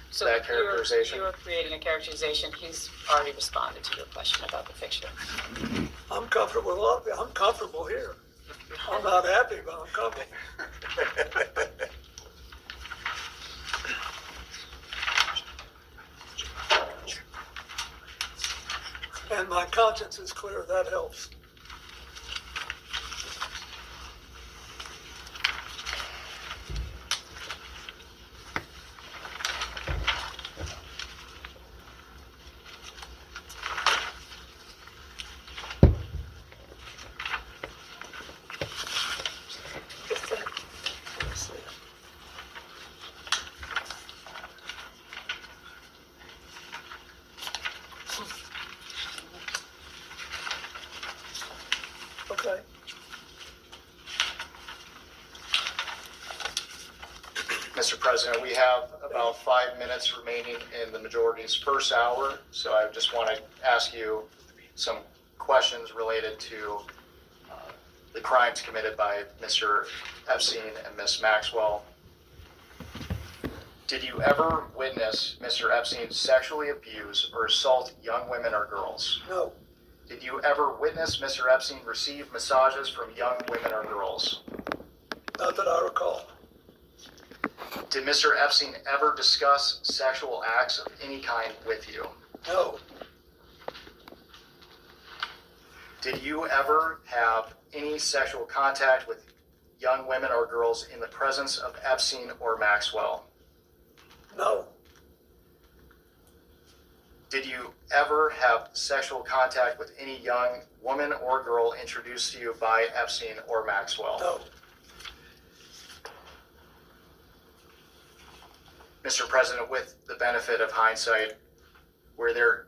So that characterization? You're creating a characterization. He's already responded to your question about the picture. I'm comfortable. I'm comfortable here. I'm not happy, but I'm comfortable. And my conscience is clear. That helps. Okay. Mr. President, we have about 5 minutes remaining in the majority's first hour, so I just want to ask you some questions related to the crimes committed by Mr. Epstein and Ms. Maxwell. Did you ever witness Mr. Epstein sexually abuse or assault young women or girls? No, Did you ever witness Mr. Epstein receive massages from young women or girls? not that I recall. Did Mr. Epstein ever discuss sexual acts of any kind with you? No, Did you ever have any sexual contact with young women or girls in the presence of Epstein or Maxwell? no, Did you ever have sexual contact with any young woman or girl introduced to you by Epstein or Maxwell? no, Mr. President, with the benefit of hindsight, were there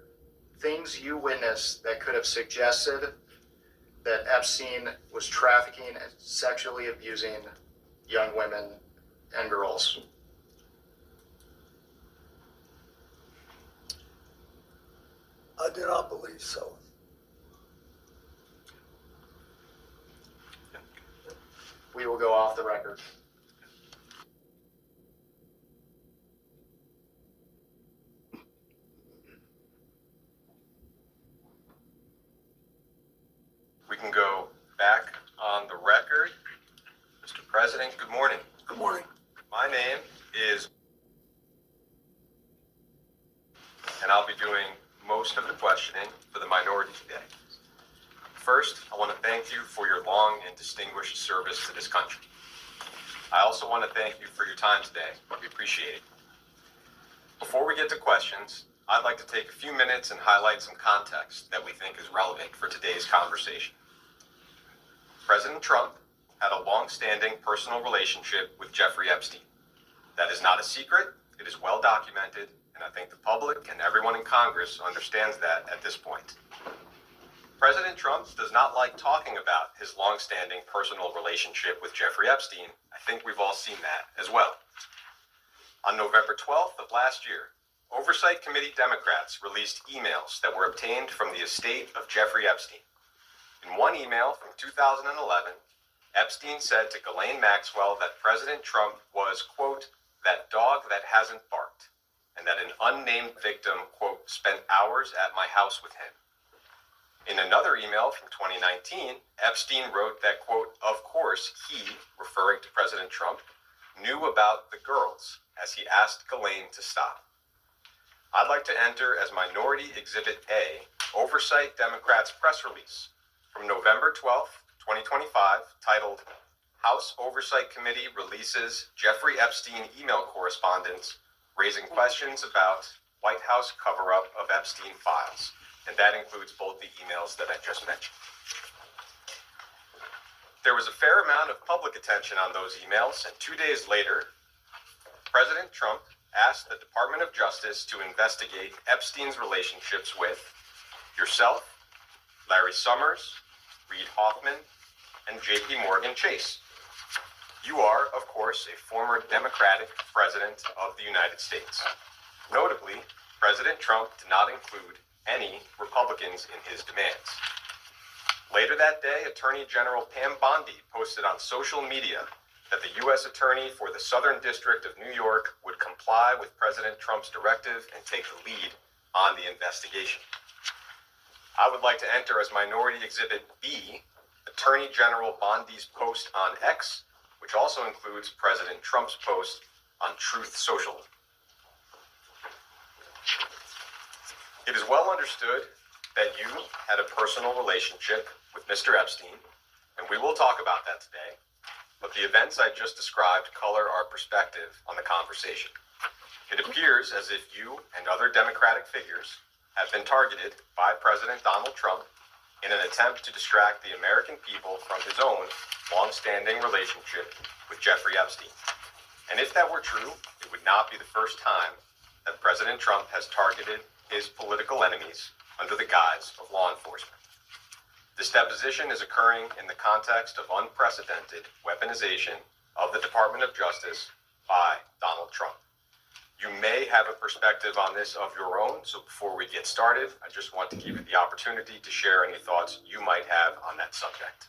things you witnessed that could have suggested that Epstein was trafficking and sexually abusing young women and girls? I do not believe so. We will go off the record. We can go back on the record. Mr. President, good morning. Good morning. My name is, and I'll be doing most of the questioning for the minority today. First, I want to thank you for your long and distinguished service to this country. I also want to thank you for your time today. We appreciate it. Before we get to questions, I'd like to take a few minutes and highlight some context that we think is relevant for today's conversation. President Trump had a long-standing personal relationship with Jeffrey Epstein. That is not a secret. It is well documented, and I think the public and everyone in Congress understands that at this point. President Trump does not like talking about his long-standing personal relationship with Jeffrey Epstein. I think we've all seen that as well. On November 12th of last year, Oversight Committee Democrats released emails that were obtained from the estate of Jeffrey Epstein. In one email from 2011, Epstein said to Ghislaine Maxwell that President Trump was, quote, that dog that hasn't barked, and that an unnamed victim, quote, spent hours at my house with him. In another email from 2019, Epstein wrote that, quote, of course he, referring to President Trump, knew about the girls as he asked Ghislaine to stop. I'd like to enter as Minority Exhibit A, Oversight Democrats press release from November 12th, 2025, titled House Oversight Committee Releases Jeffrey Epstein Email Correspondence Raising Questions About White House Cover-Up of Epstein Files. And that includes both the emails that I just mentioned. There was a fair amount of public attention on those emails, and 2 days later, President Trump asked the Department of Justice to investigate Epstein's relationships with yourself, Larry Summers, Reid Hoffman, and J.P. Morgan Chase. You are, of course, a former Democratic president of the United States. Notably, President Trump did not include any Republicans in his demands. Later that day, Attorney General Pam Bondi posted on social media that the U.S. Attorney for the Southern District of New York would comply with President Trump's directive and take the lead on the investigation. I would like to enter as Minority Exhibit B, Attorney General Bondi's post on X, which also includes President Trump's post on Truth Social. It is well understood that you had a personal relationship with Mr. Epstein, and we will talk about that today, but the events I just described color our perspective on the conversation. It appears as if you and other Democratic figures have been targeted by President Donald Trump in an attempt to distract the American people from his own long-standing relationship with Jeffrey Epstein. And if that were true, it would not be the first time that President Trump has targeted his political enemies under the guise of law enforcement. This deposition is occurring in the context of unprecedented weaponization of the Department of Justice by Donald Trump. You may have a perspective on this of your own, so before we get started, I just want to give you the opportunity to share any thoughts you might have on that subject.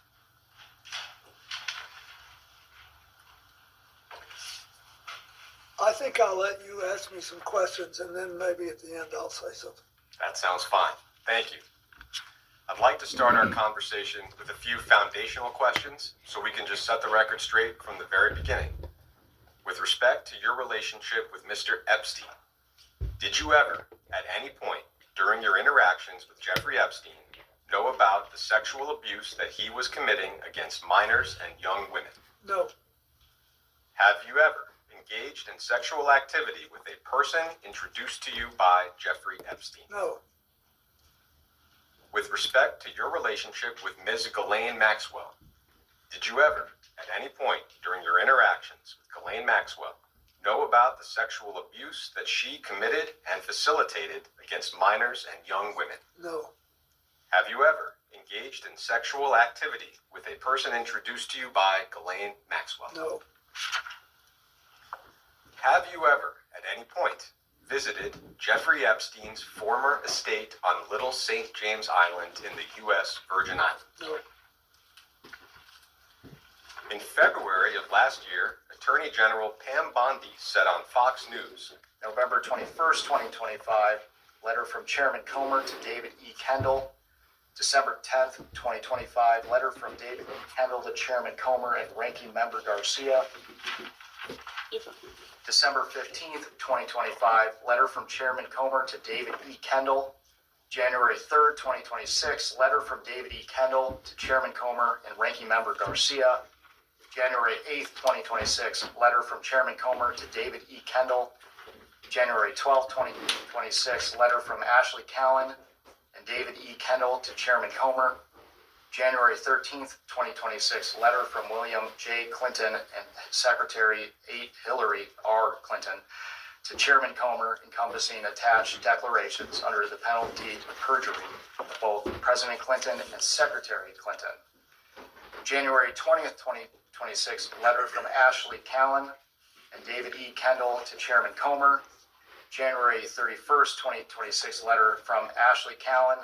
I think I'll let you ask me some questions and then maybe at the end I'll say something. That sounds fine. Thank you. I'd like to start our conversation with a few foundational questions so we can just set the record straight from the very beginning. With respect to your relationship with Mr. Epstein, did you ever, at any point during your interactions with Jeffrey Epstein, know about the sexual abuse that he was committing against minors and young women? No, Have you ever engaged in sexual activity with a person introduced to you by Jeffrey Epstein? no, With respect to your relationship with Ms. Ghislaine Maxwell, did you ever, at any point during your interactions with Ghislaine Maxwell, know about the sexual abuse that she committed and facilitated against minors and young women? no, Have you ever engaged in sexual activity with a person introduced to you by Ghislaine Maxwell? no, Have you ever, at any point, visited Jeffrey Epstein's former estate on Little St. James Island in the U.S. Virgin Islands? no, In February of last year, Attorney General Pam Bondi said on Fox News, November 21st, 2025, letter from Chairman Comer to David E. Kendall. December 10th, 2025, letter from David E. Kendall to Chairman Comer and Ranking Member Garcia. December 15th, 2025, letter from Chairman Comer to David E. Kendall. January 3rd, 2026, letter from David E. Kendall to Chairman Comer and Ranking Member Garcia. January 8th, 2026, letter from Chairman Comer to David E. Kendall. January 12th, 2026, letter from Ashley Cowan and David E. Kendall to Chairman Comer. January 13th, 2026, letter from William J. Clinton and Secretary 8 Hillary R. Clinton to Chairman Comer encompassing attached declarations under the penalty of perjury of both President Clinton and Secretary Clinton. January 20th, 2026, letter from Ashley Cowan and David E. Kendall to Chairman Comer. January 31st, 2026, letter from Ashley Cowan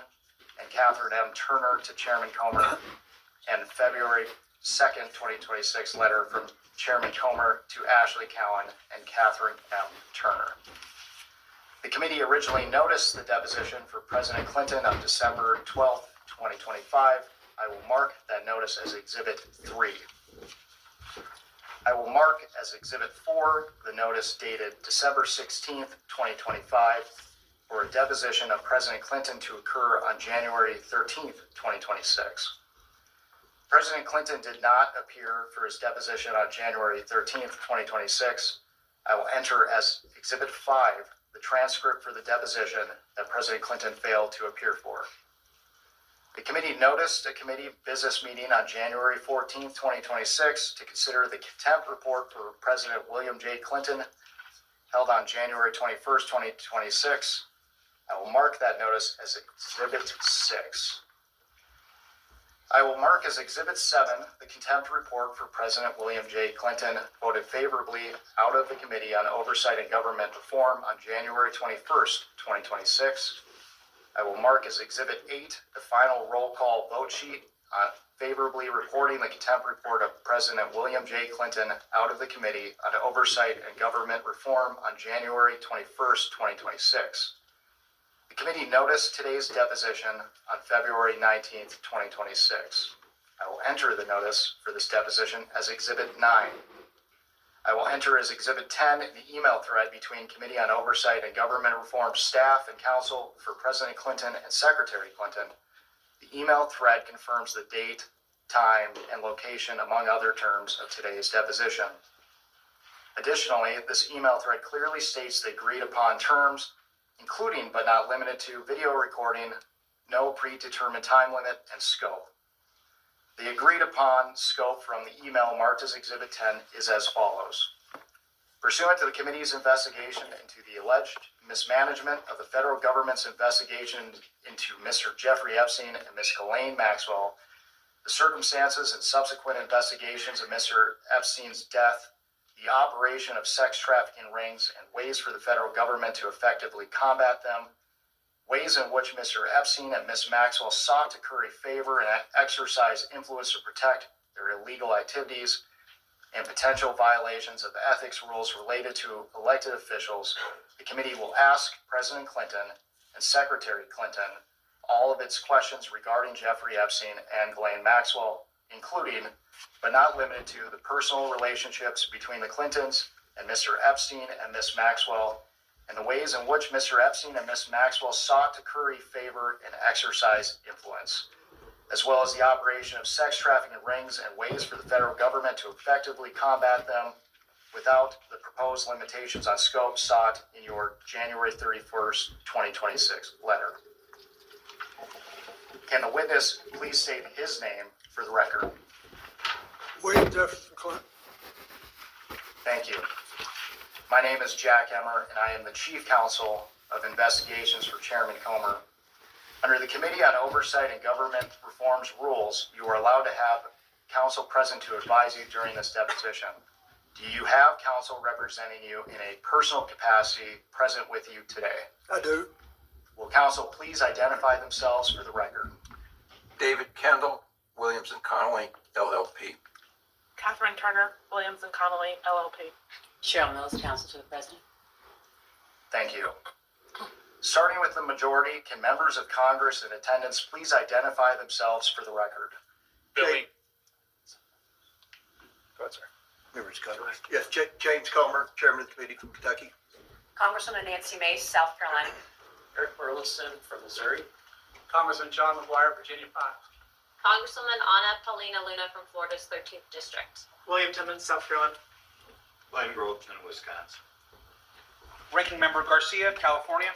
and Catherine M. Turner to Chairman Comer. And February 2nd, 2026, letter from Chairman Comer to Ashley Cowan and Catherine M. Turner. The committee originally noticed the deposition for President Clinton on December 12th, 2025. I will mark that notice as Exhibit 3. I will mark as Exhibit 4 the notice dated December 16th, 2025, for a deposition of President Clinton to occur on January 13th, 2026. President Clinton did not appear for his deposition on January 13th, 2026. I will enter as Exhibit 5 the transcript for the deposition that President Clinton failed to appear for. The committee noticed a committee business meeting on January 14th, 2026 to consider the contempt report for President William J. Clinton held on January 21st, 2026. I will mark that notice as Exhibit 6. I will mark as Exhibit 7 the contempt report for President William J. Clinton voted favorably out of the Committee on Oversight and Government Reform on January 21st, 2026. I will mark as Exhibit 8 the final roll call vote sheet favorably reporting the contempt report of President William J. Clinton out of the Committee on Oversight and Government Reform on January 21st, 2026. The committee noticed today's deposition on February 19th, 2026. I will enter the notice for this deposition as Exhibit 9. I will enter as Exhibit 10 the email thread between Committee on Oversight and Government Reform staff and counsel for President Clinton and Secretary Clinton. The email thread confirms the date, time, and location, among other terms, of today's deposition. Additionally, this email thread clearly states the agreed upon terms, including but not limited to video recording, no predetermined time limit, and scope. The agreed upon scope from the email marked as Exhibit 10 is as follows. Pursuant to the committee's investigation into the alleged mismanagement of the federal government's investigation into Mr. Jeffrey Epstein and Ms. Ghislaine Maxwell, the circumstances and subsequent investigations of Mr. Epstein's death, the operation of sex trafficking rings, and ways for the federal government to effectively combat them, ways in which Mr. Epstein and Ms. Maxwell sought to curry favor and exercise influence to protect their illegal activities, and potential violations of ethics rules related to elected officials, the committee will ask President Clinton and Secretary Clinton all of its questions regarding Jeffrey Epstein and Ghislaine Maxwell, including, but not limited to, the personal relationships between the Clintons and Mr. Epstein and Ms. Maxwell, and the ways in which Mr. Epstein and Ms. Maxwell sought to curry favor and exercise influence, as well as the operation of sex trafficking rings and ways for the federal government to effectively combat them without the proposed limitations on scope sought in your January 31st, 2026 letter. Can the witness please state his name for the record? William Jefferson Clinton. Thank you. My name is Jack Emmer, and I am the Chief Counsel of Investigations for Chairman Comer. Under the Committee on Oversight and Government Reform's rules, you are allowed to have counsel present to advise you during this deposition. Do you have counsel representing you in a personal capacity present with you today? I do. Will counsel please identify themselves for the record? David Kendall, Williams and Connolly, LLP. Catherine Turner, Williams and Connolly, LLP. Cheryl Mills, counsel to the president. Thank you. Starting with the majority, can members of Congress in attendance please identify themselves for the record? Billy. Go ahead, sir. Members of Congress. Yes, James Comer, Chairman of the Committee from Kentucky. Congresswoman Nancy Mace, South Carolina. Eric Burleson from Missouri. Congressman John McGuire, Virginia 5. Congresswoman Anna Paulina Luna from Florida's 13th District. William Timmons, South Carolina. Glenn Groveton, Wisconsin. Ranking Member Garcia, California.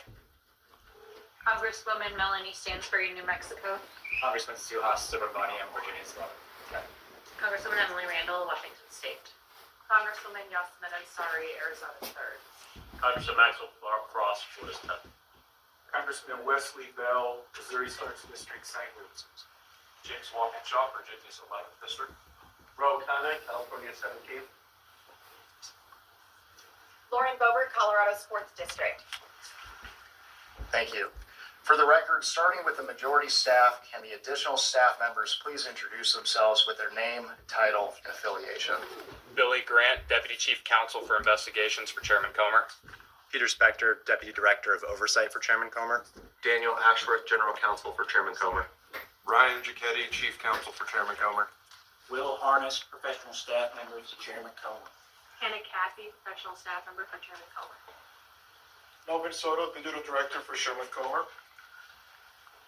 Congresswoman Melanie Stansbury, New Mexico. Congressman Suhas Subramanian, Virginia 7. Congresswoman Emily Randall, Washington State. Congresswoman Yasmin Ansari, Arizona 3rd. Congressman Maxwell Frost, Florida 10th. Congressman Wesley Bell, Missouri 1st District, St. Louis. James Walkinshaw, Virginia's 11th District. Roe Connick, California 17th. Lauren Boebert, Colorado's 4th District. Thank you. For the record, starting with the majority staff, can the additional staff members please introduce themselves with their name, title, and affiliation? Billy Grant, Deputy Chief Counsel for Investigations for Chairman Comer. Peter Spector, Deputy Director of Oversight for Chairman Comer. Daniel Ashworth, General Counsel for Chairman Comer. Ryan Giacchetti, Chief Counsel for Chairman Comer. Will Harness, Professional Staff Member to Chairman Comer. Hannah Cathy, professional staff member for Chairman Comer. Melvin Soto, Doodle Director for Sherman Comer.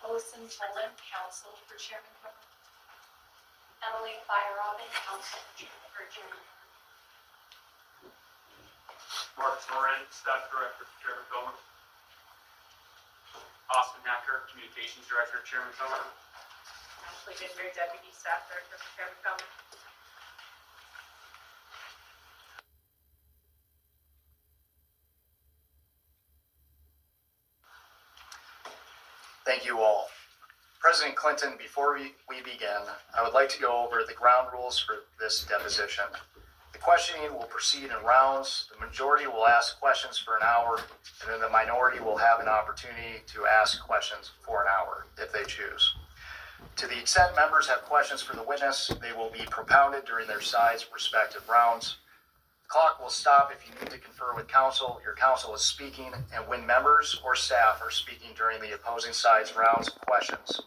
Olson Tolan, Counsel for Chairman Comer. Emily Feyerabend, Counsel for Chairman Comer. Mark Moran, Staff Director for Chairman Comer. Austin Hacker, Communications Director, Chairman Comer. Ashley Goodyear, Deputy Staff Director for Chairman Comer. Thank you all. President Clinton, before we begin, I would like to go over the ground rules for this deposition. The questioning will proceed in rounds. The majority will ask questions for an hour, and then the minority will have an opportunity to ask questions for an hour if they choose. To the extent members have questions for the witness, they will be propounded during their side's respective rounds. The clock will stop if you need to confer with counsel. Your counsel is speaking, and when members or staff are speaking during the opposing side's rounds of questions,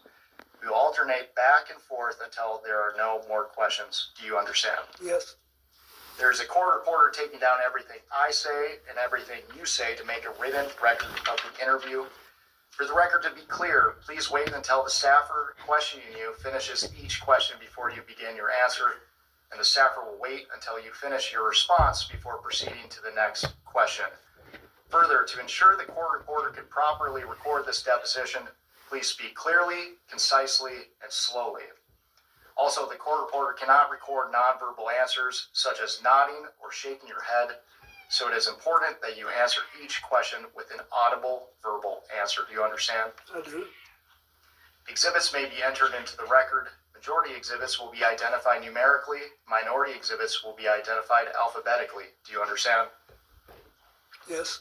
we will alternate back and forth until there are no more questions. Do you understand? Yes. There's a court reporter taking down everything I say and everything you say to make a written record of the interview. For the record to be clear, please wait until the staffer questioning you finishes each question before you begin your answer, and the staffer will wait until you finish your response before proceeding to the next question. Further, to ensure the court reporter can properly record this deposition, please speak clearly, concisely, and slowly. Also, the court reporter cannot record nonverbal answers such as nodding or shaking your head, so it is important that you answer each question with an audible verbal answer. Do you understand? I do. Exhibits may be entered into the record. Majority exhibits will be identified numerically. Minority exhibits will be identified alphabetically. Do you understand? Yes.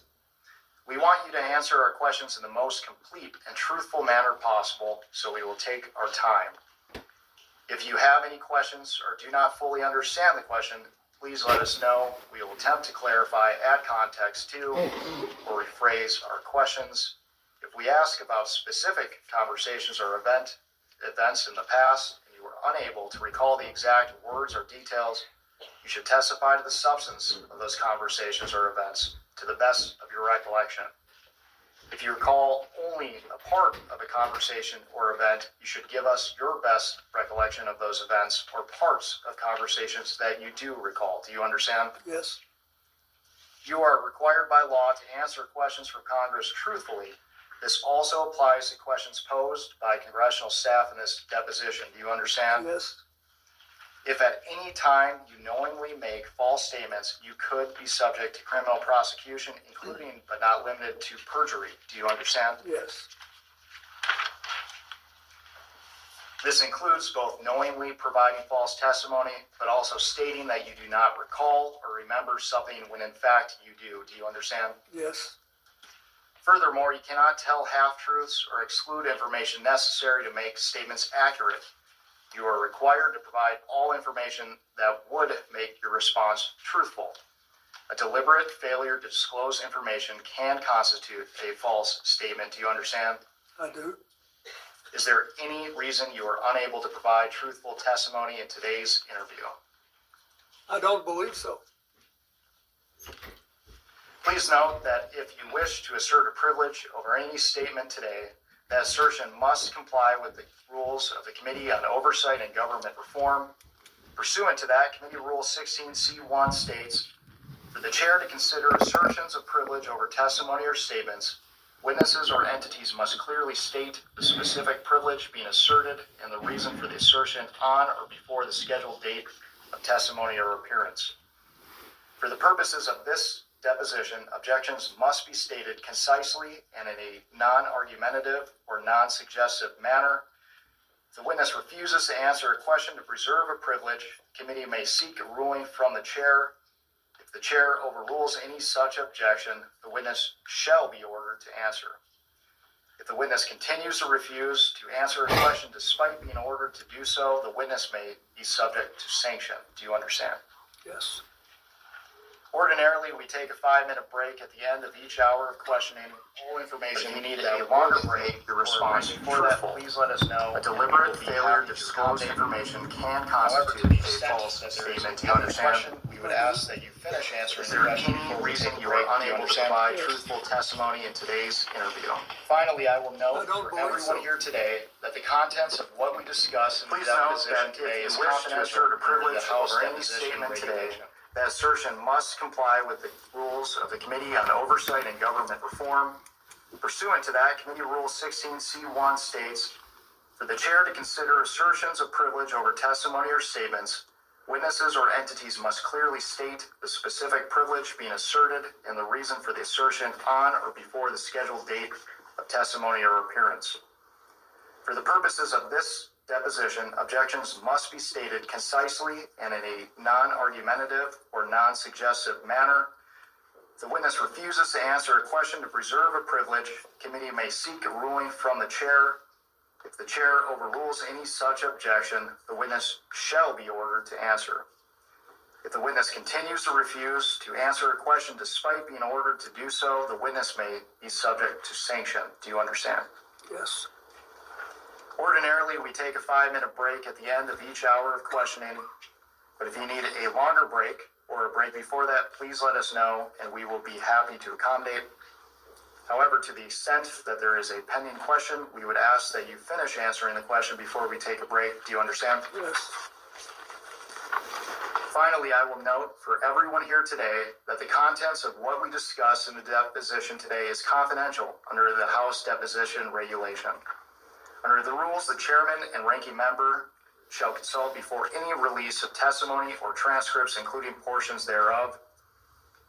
We want you to answer our questions in the most complete and truthful manner possible, so we will take our time. If you have any questions or do not fully understand the question, please let us know. We will attempt to clarify, add context to, or rephrase our questions. If we ask about specific conversations or events in the past, and you were unable to recall the exact words or details, you should testify to the substance of those conversations or events to the best of your recollection. If you recall only a part of a conversation or event, you should give us your best recollection of those events or parts of conversations that you do recall. Do you understand? Yes. You are required by law to answer questions from Congress truthfully. This also applies to questions posed by congressional staff in this deposition. Do you understand? Yes. If at any time you knowingly make false statements, you could be subject to criminal prosecution, including but not limited to perjury. Do you understand? Yes. This includes both knowingly providing false testimony, but also stating that you do not recall or remember something when in fact you do. Do you understand? Yes. Furthermore, you cannot tell half-truths or exclude information necessary to make statements accurate. You are required to provide all information that would make your response truthful. A deliberate failure to disclose information can constitute a false statement. Do you understand? I do. Is there any reason you are unable to provide truthful testimony in today's interview? I don't believe so. Please note that if you wish to assert a privilege over any statement today, that assertion must comply with the rules of the Committee on Oversight and Government Reform. Pursuant to that, Committee Rule 16C1 states, for the chair to consider assertions of privilege over testimony or statements, witnesses or entities must clearly state the specific privilege being asserted and the reason for the assertion on or before the scheduled date of testimony or appearance. For the purposes of this deposition, objections must be stated concisely and in a non-argumentative or non-suggestive manner. If the witness refuses to answer a question to preserve a privilege, the committee may seek a ruling from the chair. If the chair overrules any such objection, the witness shall be ordered to answer. If the witness continues to refuse to answer a question despite being ordered to do so, the witness may be subject to sanction. Do you understand? Yes. Ordinarily, we take a 5-minute break at the end of each hour of questioning. All information you need a longer break. Your response before that, please let us know. A deliberate failure to disclose information can constitute a false statement. Do you understand? We would ask that you finish answering the question. Is there any reason you are unable to provide truthful testimony in today's interview? Finally, I will note for everyone here today that the contents of what we discuss in the deposition today is confidential under the House deposition regulation. That assertion must comply with the rules of the Committee on Oversight and Government Reform. Pursuant to that, Committee Rule 16C1 states, for the chair to consider assertions of privilege over testimony or statements, witnesses or entities must clearly state the specific privilege being asserted and the reason for the assertion on or before the scheduled date of testimony or appearance. For the purposes of this deposition, objections must be stated concisely and in a non-argumentative or non-suggestive manner. If the witness refuses to answer a question to preserve a privilege, the committee may seek a ruling from the chair. If the chair overrules any such objection, the witness shall be ordered to answer. If the witness continues to refuse to answer a question despite being ordered to do so, the witness may be subject to sanction. Do you understand? Yes. Ordinarily, we take a 5-minute break at the end of each hour of questioning, but if you need a longer break or a break before that, please let us know and we will be happy to accommodate. However, to the extent that there is a pending question, we would ask that you finish answering the question before we take a break. Do you understand? Yes. Finally, I will note for everyone here today that the contents of what we discuss in the deposition today is confidential under the House deposition regulation. Under the rules, the chairman and ranking member shall consult before any release of testimony or transcripts, including portions thereof.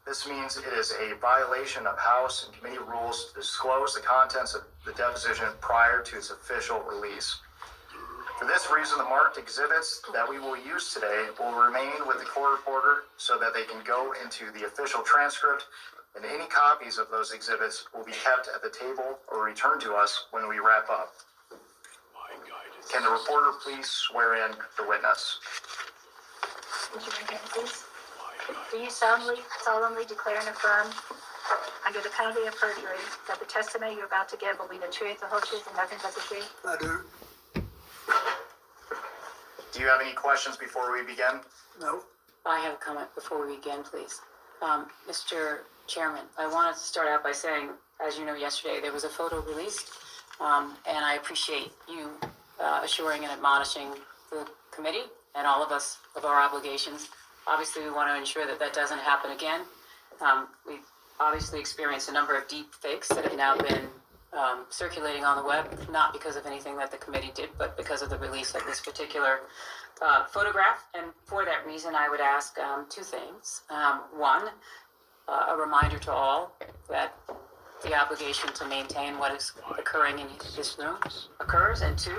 This means it is a violation of House and committee rules to disclose the contents of the deposition prior to its official release. For this reason, the marked exhibits that we will use today will remain with the court reporter so that they can go into the official transcript, and any copies of those exhibits will be kept at the table or returned to us when we wrap up. Can the reporter please swear in the witness? Would you begin, please? Do you solemnly declare and affirm, under the penalty of perjury, that the testimony you're about to give will be the truth, the whole truth, and nothing but the truth? I do. Do you have any questions before we begin? No. I have a comment before we begin, please. Mr. Chairman, I wanted to start out by saying, as you know, yesterday there was a photo released, and I appreciate you assuring and admonishing the committee and all of us of our obligations. Obviously, we want to ensure that that doesn't happen again. We've obviously experienced a number of deep fakes that have now been circulating on the web, not because of anything that the committee did, but because of the release of this particular photograph. And for that reason, I would ask two things. One, a reminder to all that the obligation to maintain what is occurring in this room occurs. And two,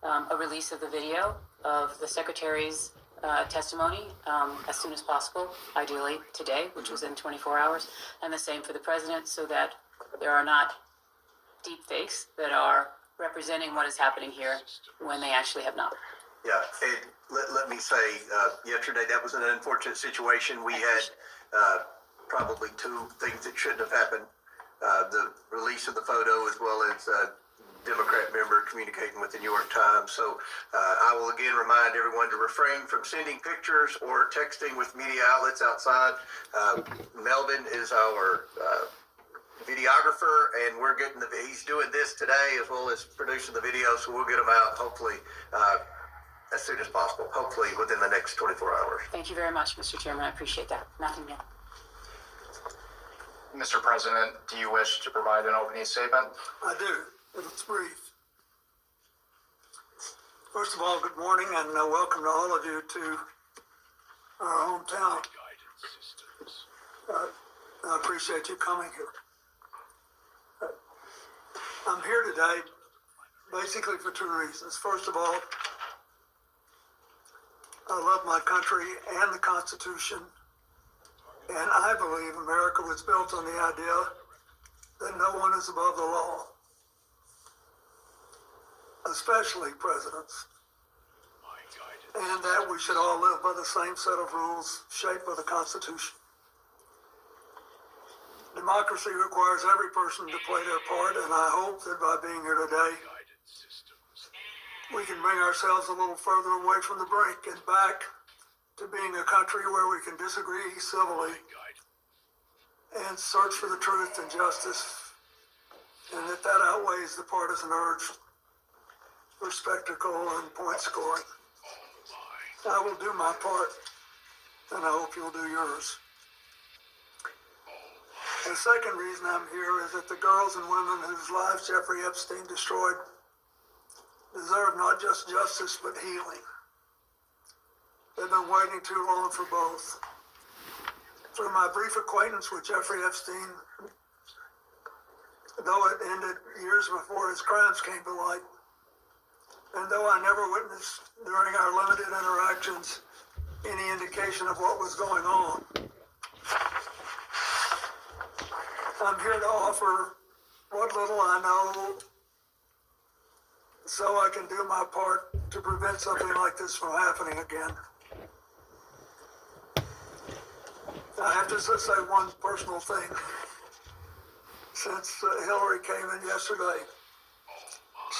a release of the video of the Secretary's testimony as soon as possible, ideally today, which was in 24 hours, and the same for the President, so that there are not deep fakes that are representing what is happening here when they actually have not. Yeah, let me say, yesterday that was an unfortunate situation. We had probably two things that shouldn't have happened. The release of the photo as well as Democrat member communicating with the New York Times. So I will again remind everyone to refrain from sending pictures or texting with media outlets outside. Melvin is our videographer, and we're getting he's doing this today as well as producing the video, so we'll get them out hopefully as soon as possible, hopefully within the next 24 hours. Thank you very much, Mr. Chairman. I appreciate that. Nothing more. Mr. President, do you wish to provide an opening statement? I do, but it's brief. First of all, good morning and welcome to all of you to our hometown. I appreciate you coming here. I'm here today basically for two reasons. First of all, I love my country and the Constitution, and I believe America was built on the idea that no one is above the law, especially presidents, and that we should all live by the same set of rules shaped by the Constitution. Democracy requires every person to play their part, and I hope that by being here today, we can bring ourselves a little further away from the brink and back to being a country where we can disagree civilly and search for the truth and justice, and that outweighs the partisan urge for spectacle and point scoring. I will do my part, and I hope you'll do yours. The second reason I'm here is that the girls and women whose lives Jeffrey Epstein destroyed deserve not just justice, but healing. They've been waiting too long for both. Through my brief acquaintance with Jeffrey Epstein, though it ended years before his crimes came to light, and though I never witnessed during our limited interactions any indication of what was going on, I'm here to offer what little I know so I can do my part to prevent something like this from happening again. I have to just say one personal thing. Since Hillary came in yesterday,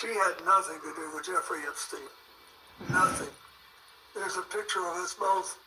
she had nothing to do with Jeffrey Epstein. Nothing. There's a picture of us both